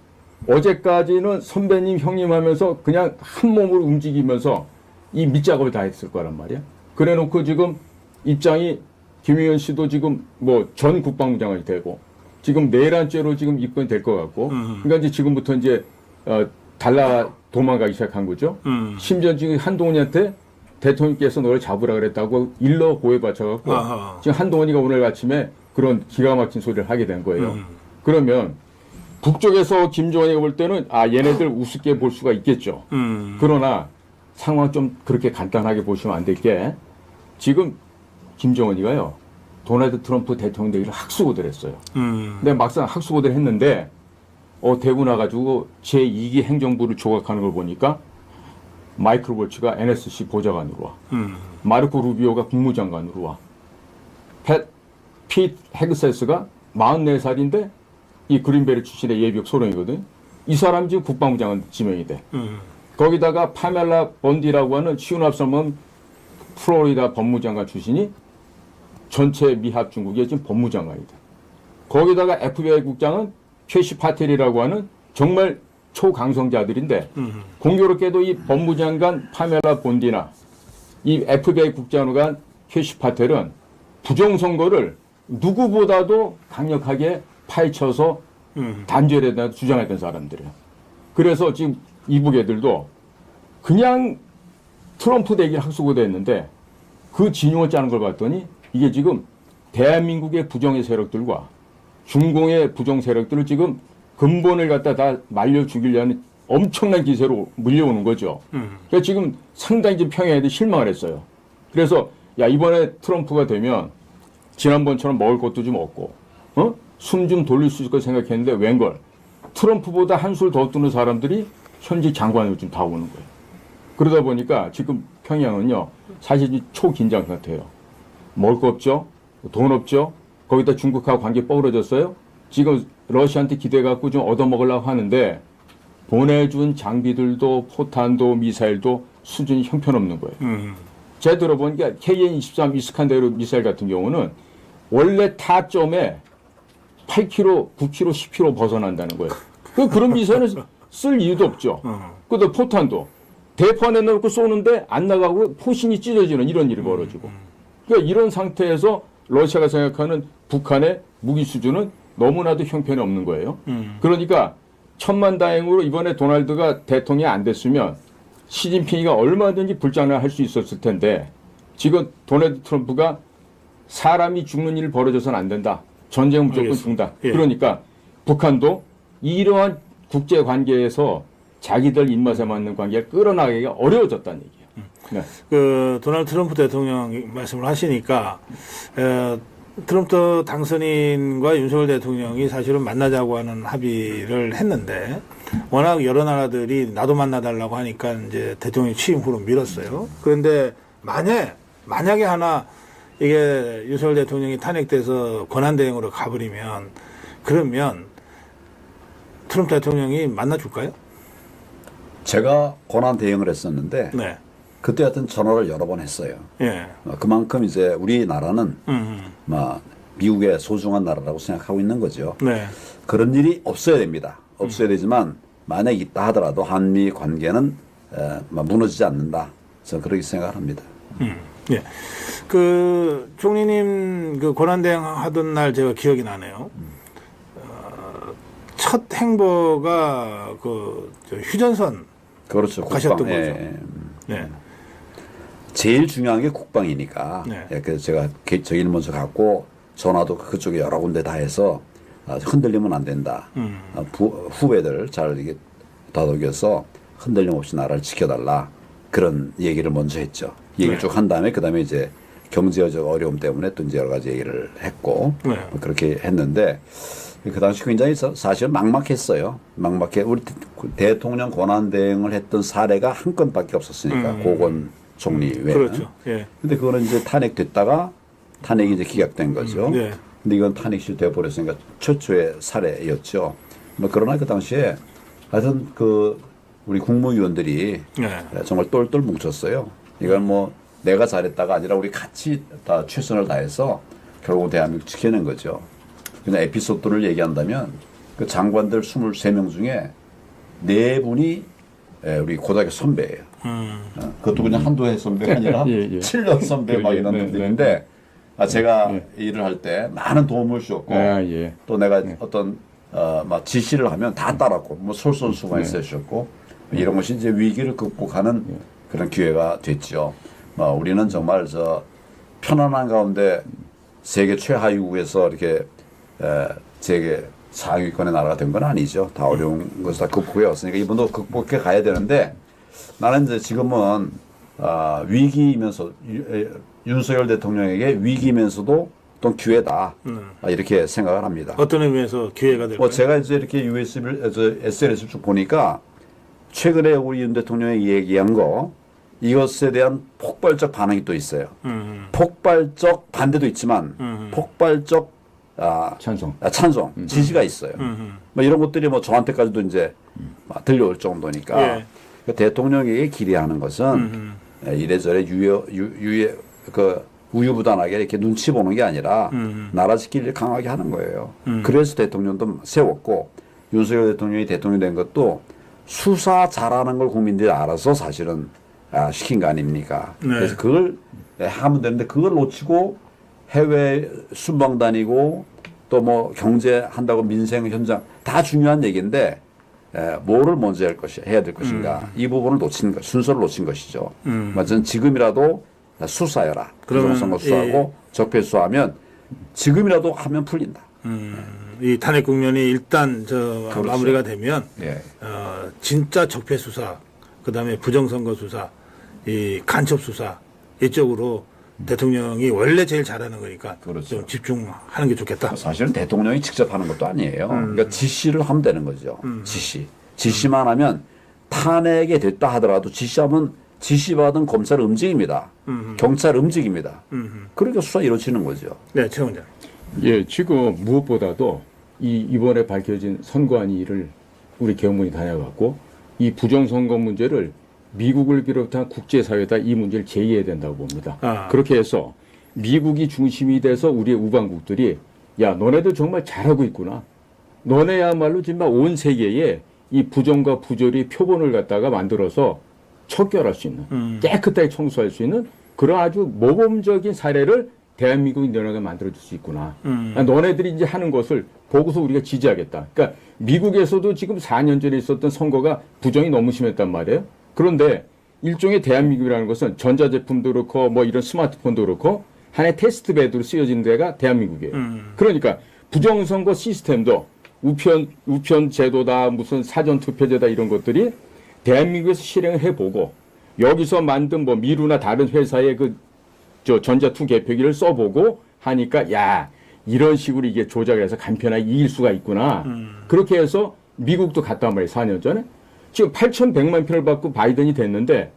어제까지는 선배님 형님 하면서 그냥 한 몸으로 움직이면서 이 밑작업을 다 했을 거란 말이야. 그래놓고 지금 입장이 김영현 씨도 지금 뭐 전 국방부 장관이 되고 지금 내란죄로 지금 입건이 될 것 같고 그러니까 이제 지금부터 이제 달라 도망가기 시작한 거죠. 심지어 지금 한동훈이한테 대통령께서 너를 잡으라 그랬다고 일러 고해 바쳐갖고 지금 한동훈이가 오늘 아침에 그런 기가 막힌 소리를 하게 된 거예요. 그러면 북쪽에서 김정은이가 볼 때는 얘네들 우습게 볼 수가 있겠죠. 그러나 상황 좀 그렇게 간단하게 보시면 안 될 게 지금 김정은이가요 도널드 트럼프 대통령 되기를 학수고대를 했어요. 근데 막상 학수고대를 했는데 대구 나가지고 제2기 행정부를 조각하는 걸 보니까 마이클 볼츠가 NSC 보좌관으로 와. 마르코 루비오가 국무장관으로 와. 핏 헤그세스가 44살인데 이 그린베리 출신의 예비역 소령이거든. 이 사람이 지금 국방부 장관 지명이 돼. 거기다가 파멜라 번디라고 하는 시운합섬은 플로리다 법무장관 출신이 전체 미합 중국의 지금 법무장관이다. 거기다가 FBI 국장은 최시 파텔이라고 하는 정말 초강성자들인데 공교롭게도 이 법무장관 파멜라 본디나 이 FBI 국장관 최시 파텔은 부정선거를 누구보다도 강력하게 파헤쳐서 단죄에 대한 주장했던 사람들이에요. 그래서 지금 이북 애들도 그냥 트럼프 대기 학수고대 했는데 그 진용을 짜는 걸 봤더니 이게 지금 대한민국의 부정의 세력들과 중공의 부정 세력들을 지금 근본을 갖다 다 말려 죽이려는 엄청난 기세로 물려오는 거죠. 그러니까 지금 상당히 지금 평양에도 실망을 했어요. 그래서 이번에 트럼프가 되면 지난번처럼 먹을 것도 좀 없고 숨 좀 돌릴 수 있을 거 생각했는데 웬걸 트럼프보다 한술 더 뜨는 사람들이 현직 장관으로 좀 다 오는 거예요. 그러다 보니까 지금 평양은요 사실 초긴장 상태예요. 먹을 거 없죠. 돈 없죠. 거기다 중국하고 관계 뻐그러졌어요. 지금 러시아한테 기대갖고 좀 얻어먹으려고 하는데 보내준 장비들도 포탄도 미사일도 수준이 형편없는 거예요. 제가 들어보니까 KN-23 이스칸데르 미사일 같은 경우는 원래 타점에 8km, 9km, 10km 벗어난다는 거예요. 그런 미사일은 쓸 이유도 없죠. 그다음 포탄도 대포안에 넣고 쏘는데 안 나가고 포신이 찢어지는 이런 일이 벌어지고. 그러니까 이런 상태에서 러시아가 생각하는 북한의 무기 수준은 너무나도 형편이 없는 거예요. 그러니까 천만다행으로 이번에 도널드가 대통령이 안 됐으면 시진핑이가 얼마든지 불장난할 수 있었을 텐데 지금 도널드 트럼프가 사람이 죽는 일 벌어져서는 안 된다. 전쟁은 무조건 죽는다. 예. 그러니까 북한도 이러한 국제관계에서 자기들 입맛에 맞는 관계를 끌어나가기가 어려워졌다는 얘기예요. 네. 그 도널드 트럼프 대통령 말씀을 하시니까 트럼프 당선인과 윤석열 대통령이 사실은 만나자고 하는 합의를 했는데 워낙 여러 나라들이 나도 만나달라고 하니까 이제 대통령 취임 후로 미뤘어요. 그런데 만약에 하나 이게 윤석열 대통령이 탄핵돼서 권한대행으로 가버리면 그러면 트럼프 대통령이 만나줄까요? 제가 권한 대행을 했었는데 네. 그때 하여튼 전화를 여러 번 했어요. 예. 그만큼 이제 우리나라는 미국의 소중한 나라라고 생각하고 있는 거죠. 네. 그런 일이 없어야 됩니다. 없어야 되지만 만약 있다 하더라도 한미 관계는 무너지지 않는다. 저는 그렇게 생각합니다. 예. 그 총리님 그 권한대행 하던 날 제가 기억이 나네요. 첫 행보가 그 휴전선 그렇죠. 가셨던 국방. 거죠. 예. 네. 제일 중요한 게 국방이니까. 네. 예, 그래서 제가 저기를 먼저 갔고 전화도 그쪽에 여러 군데 다 해서 흔들리면 안 된다. 후배들 잘 이게 다독여서 흔들림 없이 나라를 지켜달라. 그런 얘기를 먼저 했죠. 얘기를 네. 쭉 한 다음에 그다음에 이제 경제적 어려움 때문에 또 이제 여러 가지 얘기를 했고 네. 그렇게 했는데 그 당시 굉장히 사실 막막했어요. 우리 대통령 권한대행을 했던 사례가 한 건밖에 없었으니까 고건 총리 외에는. 그렇죠. 예. 근데 그거는 이제 탄핵됐다가 탄핵이 이제 기각된 거죠. 네. 근데 이건 탄핵이 돼버렸으니까 최초의 사례였죠. 뭐 그러나 그 당시에 하여튼 그 우리 국무위원들이 네. 정말 똘똘 뭉쳤어요. 이건 뭐 내가 잘했다가 아니라 우리 같이 다 최선을 다해서 결국 대한민국 지켜낸 거죠. 그냥 에피소드를 얘기한다면 그 장관들 23명 중에 4분이 우리 고등학교 선배예요. 그것도 그냥 한두 해 선배가 아니라 예, 예. 7년 선배 막 이런 네, 분들인데 제가 일을 할 때 많은 도움을 주었고 예. 또 내가 어떤 막 지시를 하면 다 따랐고 뭐 솔선수범 있으셨고 이런 것이 이제 위기를 극복하는 그런 기회가 됐죠. 우리는 정말 저 편안한 가운데 세계 최하위국에서 이렇게 세계 상위권의 나라가 된 건 아니죠. 다 어려운 것을 다 극복해 왔으니까 이분도 극복해 가야 되는데 나는 이제 지금은 위기이면서 윤석열 대통령에게 위기이면서도 또 기회다 이렇게 생각을 합니다. 어떤 의미에서 기회가 될까요? 제가 이제 이렇게 SNS를 쭉 보니까 최근에 우리 윤 대통령이 얘기한 거 이것에 대한 폭발적 반응이 또 있어요. 폭발적 반대도 있지만 폭발적 찬성, 지지가 있어요. 뭐 이런 것들이 뭐 저한테까지도 이제 들려올 정도니까 예. 그 대통령에게 기대하는 것은 이래저래 우유부단하게 이렇게 눈치 보는 게 아니라 나라 지키기를 강하게 하는 거예요. 그래서 대통령도 세웠고 윤석열 대통령이 대통령이 된 것도 수사 잘하는 걸 국민들이 알아서 사실은 시킨 거 아닙니까? 네. 그래서 그걸 하면 되는데 그걸 놓치고 해외 순방 다니고 또 뭐 경제 한다고 민생 현장 다 중요한 얘기인데 뭐를 먼저 해야 될 것인가 이 부분을 놓친 것 순서를 놓친 것이죠. 저는 지금이라도 수사해라. 부정선거 수사하고 적폐 수사하면 지금이라도 하면 풀린다. 이 탄핵 국면이 일단 그렇죠. 마무리가 되면 예. 진짜 적폐 수사, 그다음에 부정선거 수사, 이 간첩 수사 이쪽으로 대통령이 원래 제일 잘하는 거니까 그렇죠. 좀 집중하는 게 좋겠다. 사실은 대통령이 직접 하는 것도 아니에요. 그러니까 지시를 하면 되는 거죠. 지시만 하면 탄핵이 됐다 하더라도 지시받은 검찰 움직입니다. 경찰 움직입니다. 그러니까 수사 이루어지는 거죠. 네, 최 원장. 예, 지금 무엇보다도 이번에 밝혀진 선관위를 우리 계엄군이 다녀갔고 이 부정선거 문제를 미국을 비롯한 국제사회에다 이 문제를 제기해야 된다고 봅니다. 그렇게 해서 미국이 중심이 돼서 우리의 우방국들이 야 너네들 정말 잘하고 있구나. 너네야말로 정말 온 세계에 이 부정과 부조리 표본을 갖다가 만들어서 척결할 수 있는 깨끗하게 청소할 수 있는 그런 아주 모범적인 사례를 대한민국이 너네가 만들어줄 수 있구나. 너네들이 이제 하는 것을 보고서 우리가 지지하겠다. 그러니까 미국에서도 지금 4년 전에 있었던 선거가 부정이 너무 심했단 말이에요. 그런데 일종의 대한민국이라는 것은 전자제품도 그렇고 뭐 이런 스마트폰도 그렇고 하나의 테스트베드로 쓰여진 데가 대한민국이에요. 그러니까 부정선거 시스템도 우편 제도다 무슨 사전투표제다 이런 것들이 대한민국에서 실행을 해보고 여기서 만든 뭐 미루나 다른 회사의 전자투 개표기를 써보고 하니까 야 이런 식으로 이게 조작해서 간편하게 이길 수가 있구나. 그렇게 해서 미국도 갔단 말이에요. 4년 전에. 지금 8,100만 표를 받고 바이든이 됐는데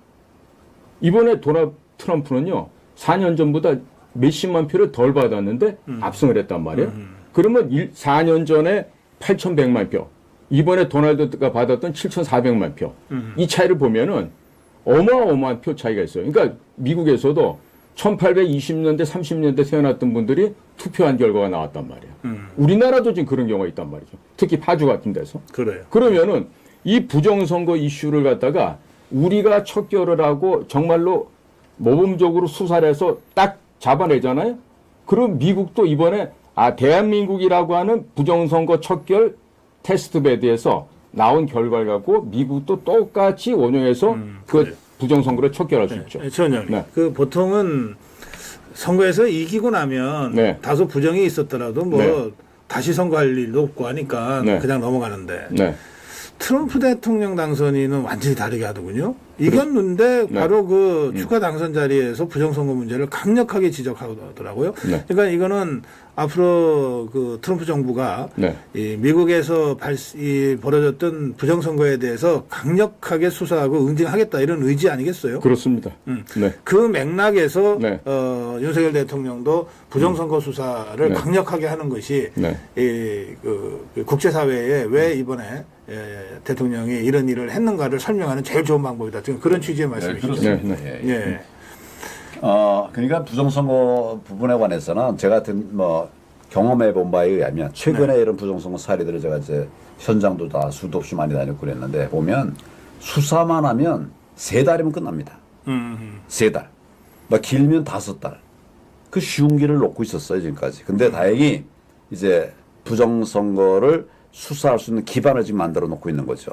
이번에 도널드 트럼프는요. 4년 전보다 몇십만 표를 덜 받았는데 압승을 했단 말이에요. 그러면 4년 전에 8,100만 표. 이번에 도널드가 받았던 7,400만 표. 이 차이를 보면은 어마어마한 표 차이가 있어요. 그러니까 미국에서도 1820년대, 30년대 태어났던 분들이 투표한 결과가 나왔단 말이에요. 우리나라도 지금 그런 경우가 있단 말이죠. 특히 파주 같은 데서. 그래요. 그러면은 이 부정선거 이슈를 갖다가 우리가 척결을 하고 정말로 모범적으로 수사를 해서 딱 잡아내잖아요. 그럼 미국도 이번에 대한민국이라고 하는 부정선거 척결 테스트베드에서 나온 결과를 갖고 미국도 똑같이 원용해서 그래요. 부정선거를 척결할 수 있죠. 최 원장님. 네. 그 보통은 선거에서 이기고 나면 네. 다소 부정이 있었더라도 뭐 네. 다시 선거할 일도 없고 하니까 네. 그냥 넘어가는데 네. 트럼프 대통령 당선인은 완전히 다르게 하더군요. 이겼는데 바로 그 추가 당선 자리에서 부정선거 문제를 강력하게 지적하더라고요. 네. 그러니까 이거는 앞으로 그 트럼프 정부가 네. 이 미국에서 벌어졌던 부정선거에 대해서 강력하게 수사하고 응징하겠다 이런 의지 아니겠어요? 그렇습니다. 네. 그 맥락에서 네. 윤석열 대통령도 부정선거 수사를 네. 강력하게 하는 것이 네. 그 국제사회에 왜 이번에 대통령이 이런 일을 했는가를 설명하는 제일 좋은 방법이다. 지금 그런 취지의 말씀이시죠. 네. 네. 예. 그러니까 부정선거 부분에 관해서는 제가 뭐 경험해 본 바에 의하면 최근에 이런 부정선거 사례들을 제가 이제 현장도 다 수도 없이 많이 다녔고 그랬는데 보면 수사만 하면 3달이면 끝납니다. 3달. 막 길면 5달. 그 쉬운 길을 놓고 있었어요, 지금까지. 근데 다행히 이제 부정선거를 수사할 수 있는 기반을 지금 만들어 놓고 있는 거죠.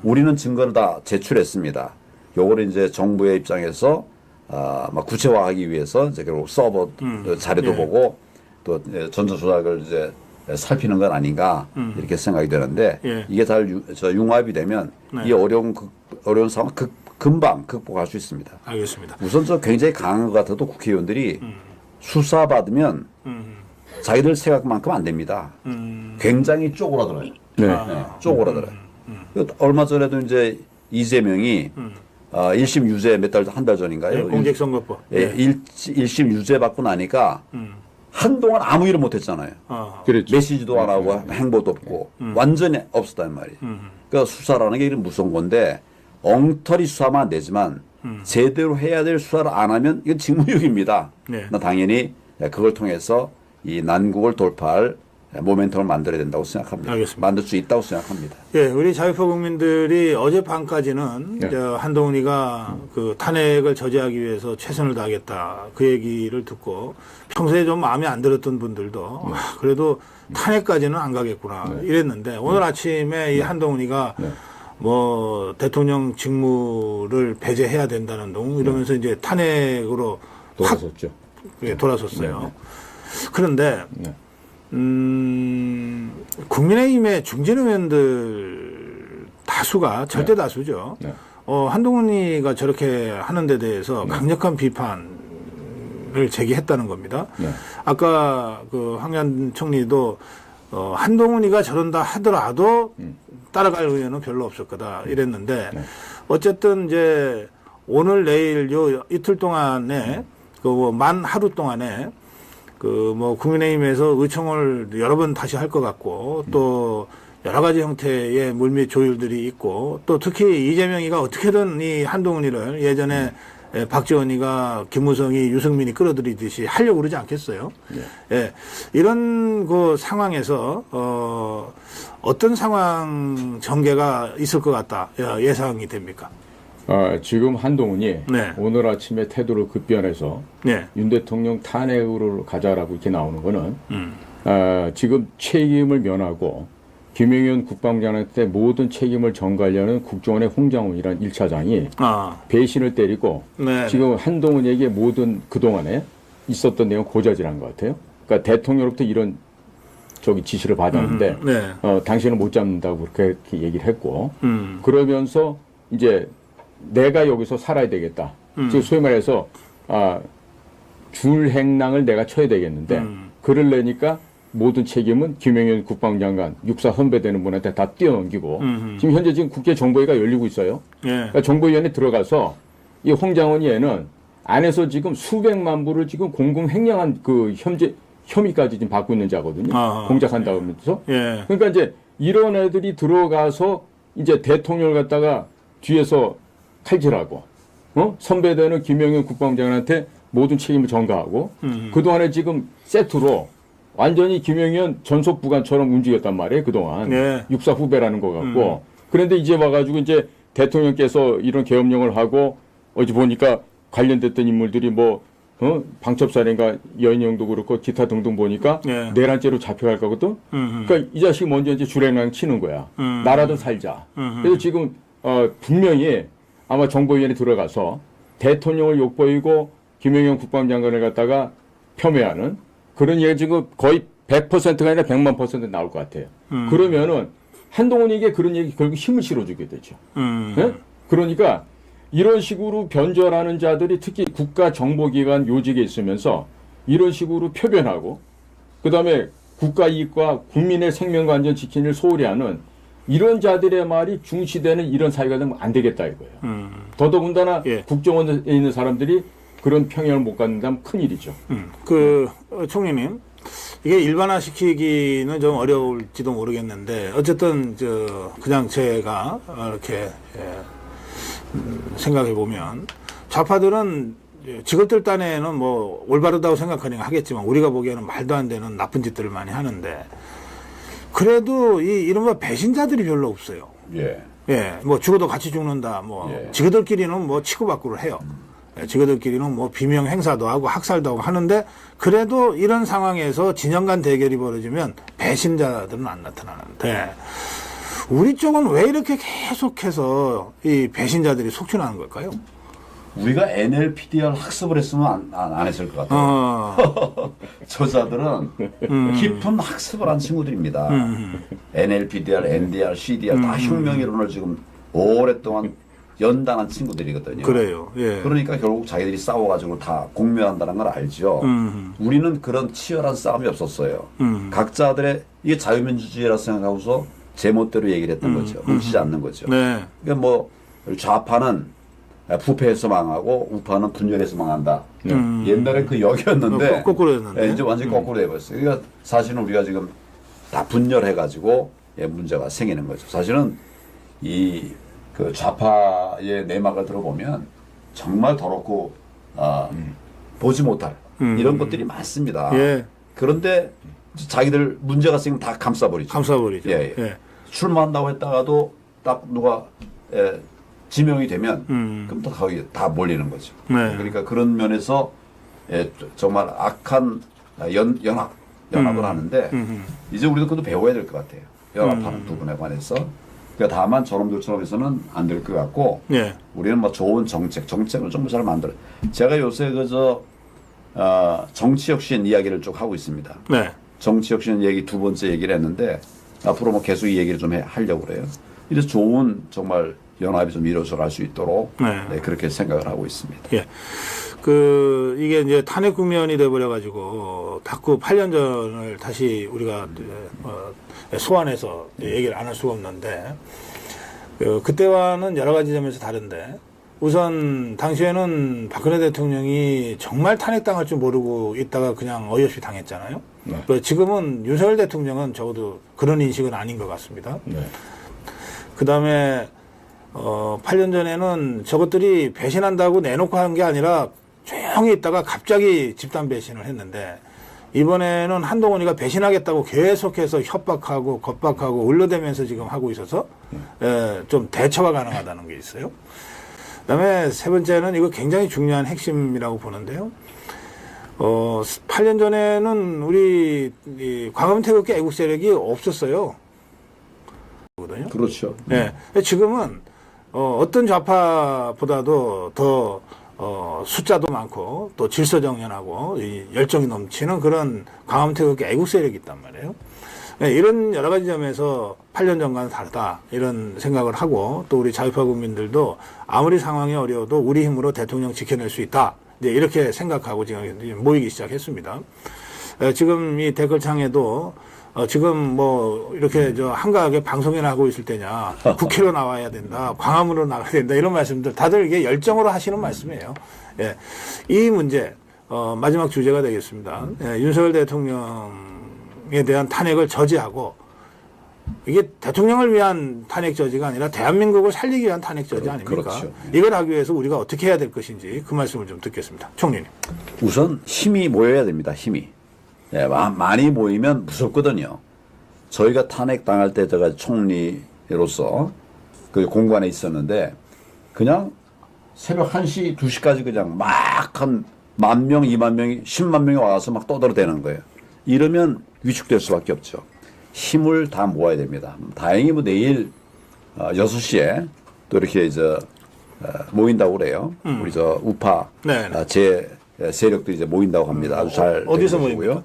우리는 증거를 다 제출했습니다. 요거를 이제 정부의 입장에서 막 구체화하기 위해서 이제 결국 서버 자료도 보고 또 전자조작을 이제 살피는 건 아닌가 이렇게 생각이 되는데 이게 잘 융합이 되면 이 어려운 상황 금방 극복할 수 있습니다. 알겠습니다. 우선 저 굉장히 강한 것 같아도 국회의원들이 수사받으면 자기들 생각만큼 안 됩니다. 굉장히 쪼그라들어요. 네. 쪼그라들어요. 얼마 전에도 이제 이재명이 1심 유죄 한 달 전인가요? 공직선거법. 예, 1심 유죄 받고 나니까 한동안 아무 일을 못 했잖아요. 그렇죠. 메시지도 안 하고 행보도 없고 완전히 없었단 말이에요. 그러니까 수사라는 게 이런 무서운 건데 엉터리 수사만 안 되지만 제대로 해야 될 수사를 안 하면 이건 직무유기입니다. 네. 당연히 그걸 통해서 이 난국을 돌파할 모멘텀을 만들어야 된다고 생각합니다. 알겠습니다. 만들 수 있다고 생각합니다. 예, 우리 자유파 국민들이 어젯밤까지는 한동훈이가 그 탄핵을 저지하기 위해서 최선을 다하겠다 그 얘기를 듣고 평소에 좀 마음에 안 들었던 분들도 그래도 탄핵까지는 안 가겠구나 이랬는데 오늘 아침에 이 한동훈이가 뭐 대통령 직무를 배제해야 된다는 등 이러면서 이제 탄핵으로 돌아섰죠. 돌아섰어요. 그런데 국민의힘의 중진 의원들 다수가 절대 다수죠. 한동훈이가 저렇게 하는 데 대해서 강력한 비판을 제기했다는 겁니다. 아까 그 황교안 총리도 한동훈이가 저런다 하더라도 따라갈 의원은 별로 없을 거다 이랬는데 어쨌든 이제 오늘 내일 요 이틀 동안에 그 만 하루 동안에 그 뭐 국민의힘에서 의총을 여러 번 다시 할 것 같고 또 여러 가지 형태의 물밑 조율들이 있고 또 특히 이재명이가 어떻게든 이 한동훈이를 예전에 박지원이가 김무성이 유승민이 끌어들이듯이 하려고 그러지 않겠어요? 예. 이런 그 상황에서 어떤 상황 전개가 있을 것 같다 예상이 됩니까? 지금 한동훈이 네. 오늘 아침에 태도를 급변해서 윤 대통령 탄핵으로 가자라고 이렇게 나오는 거는 지금 책임을 면하고 김영현 국방장한테 모든 책임을 전가하려는 국정원의 홍장훈이라는 1차장이 배신을 때리고 지금 한동훈에게 모든 그동안에 있었던 내용 고자질한 것 같아요. 그러니까 대통령으로부터 이런 지시를 받았는데 당신은 못 잡는다고 그렇게 얘기를 했고 그러면서 이제 내가 여기서 살아야 되겠다. 즉 소위 말해서 줄행랑을 내가 쳐야 되겠는데 그러려니까 모든 책임은 김영현 국방장관 육사 선배되는 분한테 다 뛰어넘기고 지금 현재 국회 정보위가 열리고 있어요. 그러니까 정보위원회 들어가서 이 홍장원이에는 안에서 지금 수백만 부를 지금 공금 횡령한 그 혐의까지 지금 받고 있는 자거든요. 공작한다고 하면서. 그러니까 이제 이런 애들이 들어가서 이제 대통령을 갖다가 뒤에서 칼질하고 선배되는 김영현 국방장관한테 모든 책임을 전가하고 그동안에 지금 세트로 완전히 김영현 전속 부관처럼 움직였단 말이에요. 그동안 육사 후배라는 거 같고 그런데 이제 와가지고 이제 대통령께서 이런 계엄령을 하고 어제 보니까 관련됐던 인물들이 뭐 방첩사령가 여인영도 그렇고 기타 등등 보니까 내란죄로 잡혀갈 거거든. 그러니까 이 자식이 먼저 이제 주랭랑 치는 거야. 나라도 살자. 그래서 지금 분명히 아마 정보위원회 들어가서 대통령을 욕보이고 김영현 국방장관을 갖다가 폄훼하는 그런 얘기 지금 거의 100%가 아니라 100만 % 나올 것 같아요. 그러면은 한동훈에게 그런 얘기 결국 힘을 실어주게 되죠. 네? 그러니까 이런 식으로 변절하는 자들이 특히 국가정보기관 요직에 있으면서 이런 식으로 표변하고 그다음에 국가 이익과 국민의 생명과 안전 지키기를 소홀히 하는 이런 자들의 말이 중시되는 이런 사회가 되면 안 되겠다 이거예요. 더더군다나 국정원에 있는 사람들이 그런 평형을 못 갖는다면 큰일이죠. 총리님, 이게 일반화시키기는 좀 어려울지도 모르겠는데 어쨌든 그냥 제가 이렇게 생각해 보면 좌파들은 직업들 딴에는 뭐 올바르다고 생각하니까 하겠지만 우리가 보기에는 말도 안 되는 나쁜 짓들을 많이 하는데 그래도 이 이른바 배신자들이 별로 없어요. 예. 예, 뭐 죽어도 같이 죽는다. 뭐 예. 지그들끼리는 뭐 치고받고를 해요. 예, 지그들끼리는 뭐 비명 행사도 하고 학살도 하고 하는데 그래도 이런 상황에서 진영 간 대결이 벌어지면 배신자들은 안 나타나는데 우리 쪽은 왜 이렇게 계속해서 이 배신자들이 속출하는 걸까요? 우리가 NLPDR 학습을 했으면 안 했을 것 같아요. 저자들은 깊은 학습을 한 친구들입니다. NLPDR, NDR, CDR 다 혁명이론을 지금 오랫동안 연단한 친구들이거든요. 그래요. 예. 그러니까 결국 자기들이 싸워가지고 다 공멸한다는 걸 알죠. 우리는 그런 치열한 싸움이 없었어요. 각자들의 이게 자유민주주의라 생각하고서 제멋대로 얘기를 했던 거죠. 뭉치지 않는 거죠. 네. 그러니까 뭐 좌파는 부패해서 망하고 우파는 분열해서 망한다. 옛날에 그 역이었는데 거꾸로였는데. 이제 완전히 거꾸로 해버렸어요. 그러니까 사실은 우리가 지금 다 분열해가지고 문제가 생기는 거죠. 사실은 이 그 좌파의 내막을 들어보면 정말 더럽고 보지 못할 이런 것들이 많습니다. 예. 그런데 자기들 문제가 생기면 다 감싸버리죠. 감싸버리죠. 예, 예. 예. 출마한다고 했다가도 딱 누가 지명이 되면 그럼 또 거기 다 몰리는 거죠. 네. 그러니까 그런 면에서 정말 악한 연합을 하는데 이제 우리도 그것도 배워야 될 것 같아요. 연합하는 부분에 관해서. 그러니까 다만 저놈들처럼 해서는 안 될 것 같고 예. 우리는 뭐 좋은 정책을 좀 잘 만들어. 제가 요새 정치혁신 이야기를 쭉 하고 있습니다. 네. 정치혁신 얘기 두 번째 얘기를 했는데 앞으로 뭐 계속 이 얘기를 좀 하려고 그래요. 이래서 좋은 정말 연합이 좀 이루어져갈 수 있도록 네. 그렇게 생각을 하고 있습니다. 예. 이게 이제 탄핵 국면이 돼버려가지고, 자꾸 8년 전을 다시 우리가, 소환해서 얘기를 안 할 수가 없는데, 그때와는 여러 가지 점에서 다른데, 우선, 당시에는 박근혜 대통령이 정말 탄핵당할 줄 모르고 있다가 그냥 어이없이 당했잖아요. 네. 지금은 윤석열 대통령은 적어도 그런 인식은 아닌 것 같습니다. 네. 그 다음에, 8년 전에는 저것들이 배신한다고 내놓고 한 게 아니라 조용히 있다가 갑자기 집단 배신을 했는데 이번에는 한동훈이가 배신하겠다고 계속해서 협박하고 겁박하고 울려대면서 지금 하고 있어서 좀 대처가 가능하다는 게 있어요. 그다음에 세 번째는 이거 굉장히 중요한 핵심이라고 보는데요. 8년 전에는 우리 광화문태극기 애국 세력이 없었어요. 그렇죠. 네. 지금은 어떤 좌파보다도 더 숫자도 많고 또 질서정연하고 열정이 넘치는 그런 광화문태극기 애국 세력이 있단 말이에요. 네, 이런 여러 가지 점에서 8년 전과는 다르다 이런 생각을 하고 또 우리 자유파 국민들도 아무리 상황이 어려워도 우리 힘으로 대통령 지켜낼 수 있다. 이제 이렇게 생각하고 지금 모이기 시작했습니다. 지금 이 댓글창에도 지금 뭐 이렇게 한가하게 방송이나 하고 있을 때냐 국회로 나와야 된다 광화문으로 나가야 된다 이런 말씀들 다들 이게 열정으로 하시는 말씀이에요. 예, 이 문제 마지막 주제가 되겠습니다. 예, 윤석열 대통령에 대한 탄핵을 저지하고 이게 대통령을 위한 탄핵 저지가 아니라 대한민국을 살리기 위한 탄핵 저지 아닙니까? 그렇죠. 이걸 하기 위해서 우리가 어떻게 해야 될 것인지 그 말씀을 좀 듣겠습니다. 총리님. 우선 힘이 모여야 됩니다. 힘이. 예, 많이 모이면 무섭거든요. 저희가 탄핵 당할 때 제가 총리로서 그 공관에 있었는데 그냥 새벽 1시, 2시까지 그냥 막 한 10,000명, 20,000명이, 10만 명이 와서 막 떠들어대는 거예요. 이러면 위축될 수밖에 없죠. 힘을 다 모아야 됩니다. 다행히 뭐 내일 6시에 또 이렇게 모인다고 그래요. 우리 우파 제 세력들이 이제 모인다고 합니다. 아주 잘 어디서 모이고요?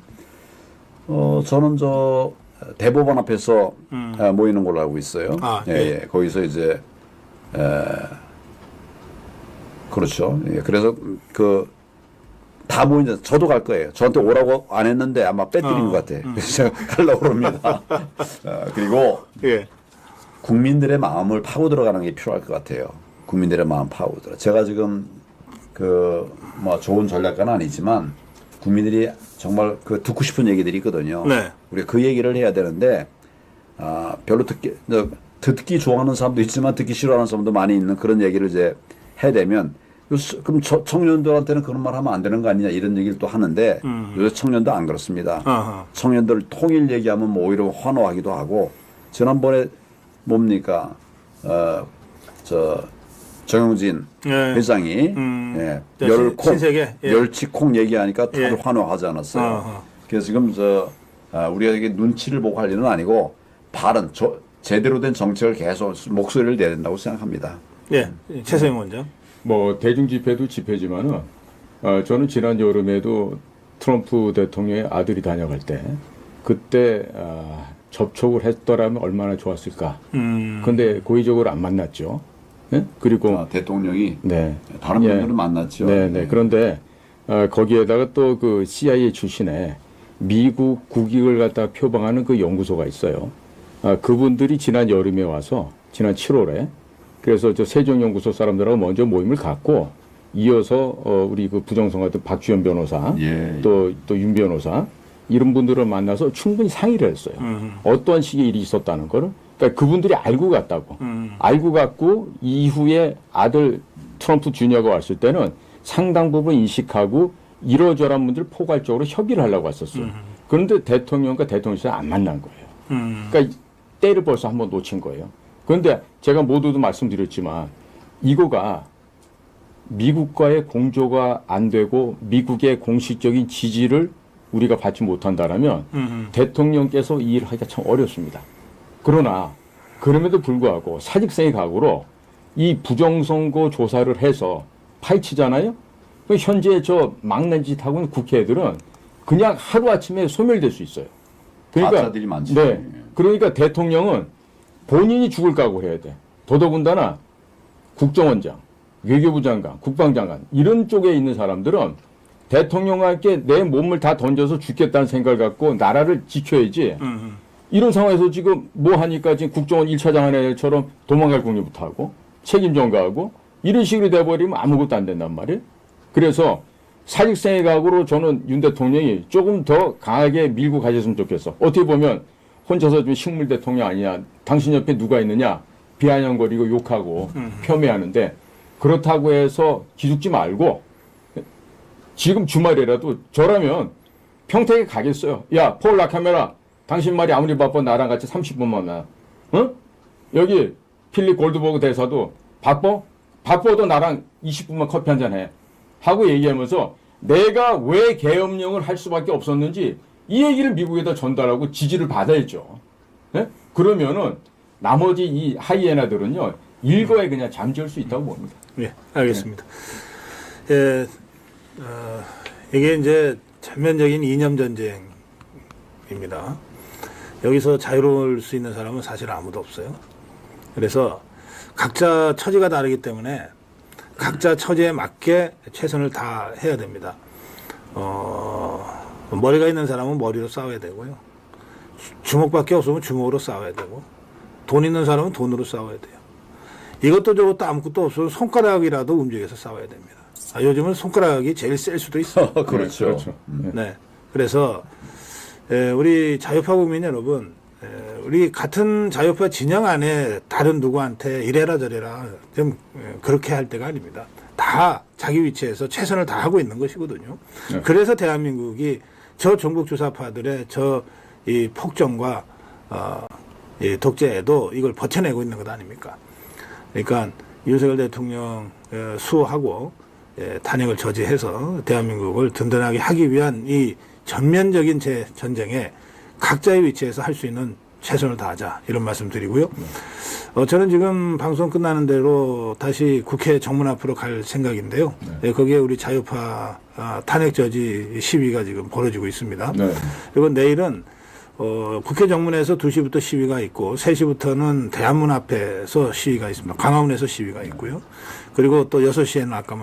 저는 대법원 앞에서 모이는 걸로 알고 있어요. 예. 거기서 이제 그렇죠. 예. 그래서 다 모인다. 저도 갈 거예요. 저한테 오라고 안 했는데 아마 빼뜨린 것 같아. 그래서 제가 가려고 그럽니다. 그리고 예. 국민들의 마음을 파고 들어가는 게 필요할 것 같아요. 국민들의 마음 파고 들어. 제가 지금 뭐 좋은 전략가는 아니지만 국민들이 정말 듣고 싶은 얘기들이 있거든요. 네. 우리가 그 얘기를 해야 되는데 별로 듣기 좋아하는 사람도 있지만 듣기 싫어하는 사람도 많이 있는 그런 얘기를 이제 해야 되면 그럼 청년들한테는 그런 말 하면 안 되는 거 아니냐 이런 얘기를 또 하는데 요새 청년도 안 그렇습니다. 아하. 청년들 통일 얘기하면 뭐 오히려 환호하기도 하고 지난번에 뭡니까 정영진 예. 회장이 예, 저 멸콩 신세계? 예. 멸치콩 얘기하니까 다들 예. 환호하지 않았어요. 아하. 그래서 지금 우리가 이게 눈치를 보고 할 일은 아니고 바른 제대로 된 정책을 계속 목소리를 내야 된다고 생각합니다. 예, 최소영 원장. 뭐 대중 집회도 집회지만은 저는 지난 여름에도 트럼프 대통령의 아들이 다녀갈 때 그때 접촉을 했더라면 얼마나 좋았을까. 근데 고의적으로 안 만났죠. 네? 그리고 대통령이 네. 다른 예. 분들은 만났죠. 네. 그런데 거기에다가 또 그 CIA 출신의 미국 국익을 갖다 표방하는 그 연구소가 있어요. 그분들이 지난 여름에 와서 지난 7월에 그래서 저 세종연구소 사람들하고 먼저 모임을 갖고 이어서 우리 그 부정선거 박주현 변호사 예. 또 윤 변호사 이런 분들을 만나서 충분히 상의를 했어요. 어떠한 식의 일이 있었다는 거를. 그러니까 그분들이 알고 갔다고. 알고 갔고 이후에 아들 트럼프 주니어가 왔을 때는 상당 부분 인식하고 이러저러한 분들 포괄적으로 협의를 하려고 왔었어요. 그런데 대통령과 대통령실 안 만난 거예요. 그러니까 때를 벌써 한번 놓친 거예요. 그런데 제가 모두도 말씀드렸지만 이거가 미국과의 공조가 안 되고 미국의 공식적인 지지를 우리가 받지 못한다라면 대통령께서 이 일을 하기가 참 어렵습니다. 그러나 그럼에도 불구하고 사직생의 각오로 이 부정선거 조사를 해서 파헤치잖아요. 현재 저 막난 짓 하고 있는 국회의들은 그냥 하루아침에 소멸될 수 있어요. 가짜들이 많지. 네. 그러니까 대통령은 본인이 죽을 각오를 해야 돼. 더더군다나 국정원장, 외교부 장관, 국방장관 이런 쪽에 있는 사람들은 대통령에게 내 몸을 다 던져서 죽겠다는 생각을 갖고 나라를 지켜야지. 이런 상황에서 지금 뭐 하니까 지금 국정원 1차장 한 애처럼 도망갈 궁리부터 하고 책임 전가하고 이런 식으로 돼버리면 아무것도 안 된단 말이에요. 그래서 사직생의 각오로 저는 윤 대통령이 조금 더 강하게 밀고 가셨으면 좋겠어. 어떻게 보면 혼자서 좀 식물 대통령 아니냐. 당신 옆에 누가 있느냐. 비아냥거리고 욕하고 폄훼하는데 그렇다고 해서 기죽지 말고 지금 주말이라도 저라면 평택에 가겠어요. 야, 폴 라카메라. 당신 말이 아무리 바빠 나랑 같이 30분만 나. 응? 여기 필립 골드버그 대사도 바빠? 바빠도 나랑 20분만 커피 한잔 해. 하고 얘기하면서 내가 왜 계엄령을 할 수밖에 없었는지 이 얘기를 미국에다 전달하고 지지를 받아야죠. 네? 그러면은 나머지 이 하이에나들은요 일거에 그냥 잠재울 수 있다고 봅니다. 예, 알겠습니다. 예, 이게 이제 전면적인 이념 전쟁입니다. 여기서 자유로울 수 있는 사람은 사실 아무도 없어요. 그래서 각자 처지가 다르기 때문에 각자 처지에 맞게 최선을 다해야 됩니다. 머리가 있는 사람은 머리로 싸워야 되고요. 주먹밖에 없으면 주먹으로 싸워야 되고 돈 있는 사람은 돈으로 싸워야 돼요. 이것도 저것도 아무것도 없으면 손가락이라도 움직여서 싸워야 됩니다. 요즘은 손가락이 제일 셀 수도 있어요. 그렇죠. 네. 그래서 우리 자유파 국민 여러분, 우리 같은 자유파 진영 안에 다른 누구한테 이래라 저래라 좀 그렇게 할 때가 아닙니다. 다 자기 위치에서 최선을 다하고 있는 것이거든요. 네. 그래서 대한민국이 저 종북 주사파들의 저 이 폭정과 이 독재에도 이걸 버텨내고 있는 것 아닙니까? 그러니까 윤석열 대통령 수호하고 탄핵을 저지해서 대한민국을 든든하게 하기 위한 이 전면적인 전쟁에 각자의 위치에서 할 수 있는 최선을 다하자 이런 말씀 드리고요. 저는 지금 방송 끝나는 대로 다시 국회 정문 앞으로 갈 생각인데요. 네. 거기에 우리 자유파 탄핵 저지 시위가 지금 벌어지고 있습니다. 네. 그리고 내일은 국회 정문에서 2시부터 시위가 있고 3시부터는 대한문 앞에서 시위가 있습니다. 광화문에서 시위가 있고요. 그리고 또 6시에는 아까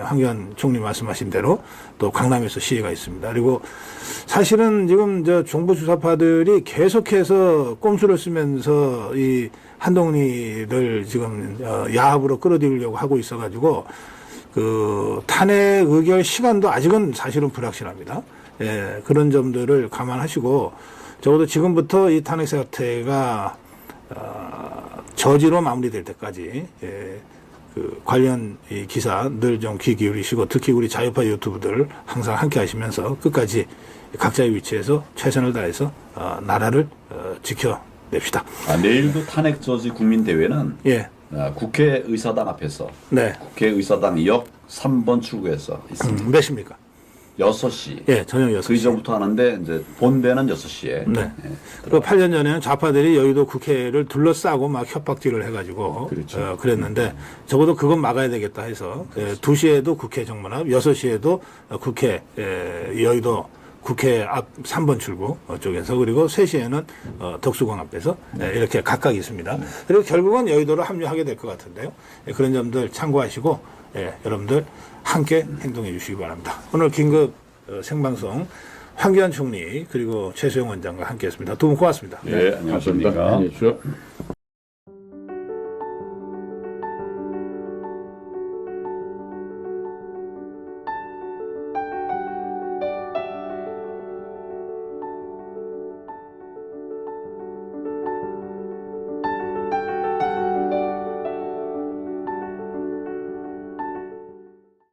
황교안 총리 말씀하신 대로 또 강남에서 시위가 있습니다. 그리고 사실은 지금 저 정부 주사파들이 계속해서 꼼수를 쓰면서 이 한동훈이를 지금 야합으로 끌어들이려고 하고 있어가지고 그 탄핵 의결 시간도 아직은 사실은 불확실합니다. 예, 그런 점들을 감안하시고 적어도 지금부터 이 탄핵 사태가 저지로 마무리될 때까지 그 관련 이 기사 늘 좀 귀 기울이시고 특히 우리 자유파 유튜브들 항상 함께 하시면서 끝까지 각자의 위치에서 최선을 다해서 나라를 지켜냅시다. 내일도 탄핵 저지 국민대회는 예. 국회의사당 앞에서 네. 국회의사당 역 3번 출구에서 있습니다. 몇 시입니까? 6시. 예, 저녁 6시. 그 이전부터 하는데 이제 본대는 6시에. 네. 그 8년 전에는 좌파들이 여의도 국회를 둘러싸고 막 협박질을 해가지고 그렇죠. 그랬는데 적어도 그건 막아야 되겠다 해서 2시에도 국회 정문앞, 6시에도 국회 여의도 국회 앞 3번 출구 쪽에서 그리고 3시에는 덕수궁 앞에서 이렇게 각각 있습니다. 그리고 결국은 여의도로 합류하게 될 것 같은데요. 그런 점들 참고하시고 여러분들 함께 행동해 주시기 바랍니다. 오늘 긴급 생방송 황교안 총리 그리고 최수영 원장과 함께했습니다. 두 분 고맙습니다. 네, 안녕하십니까. 감사합니다. 안녕히 계십시오.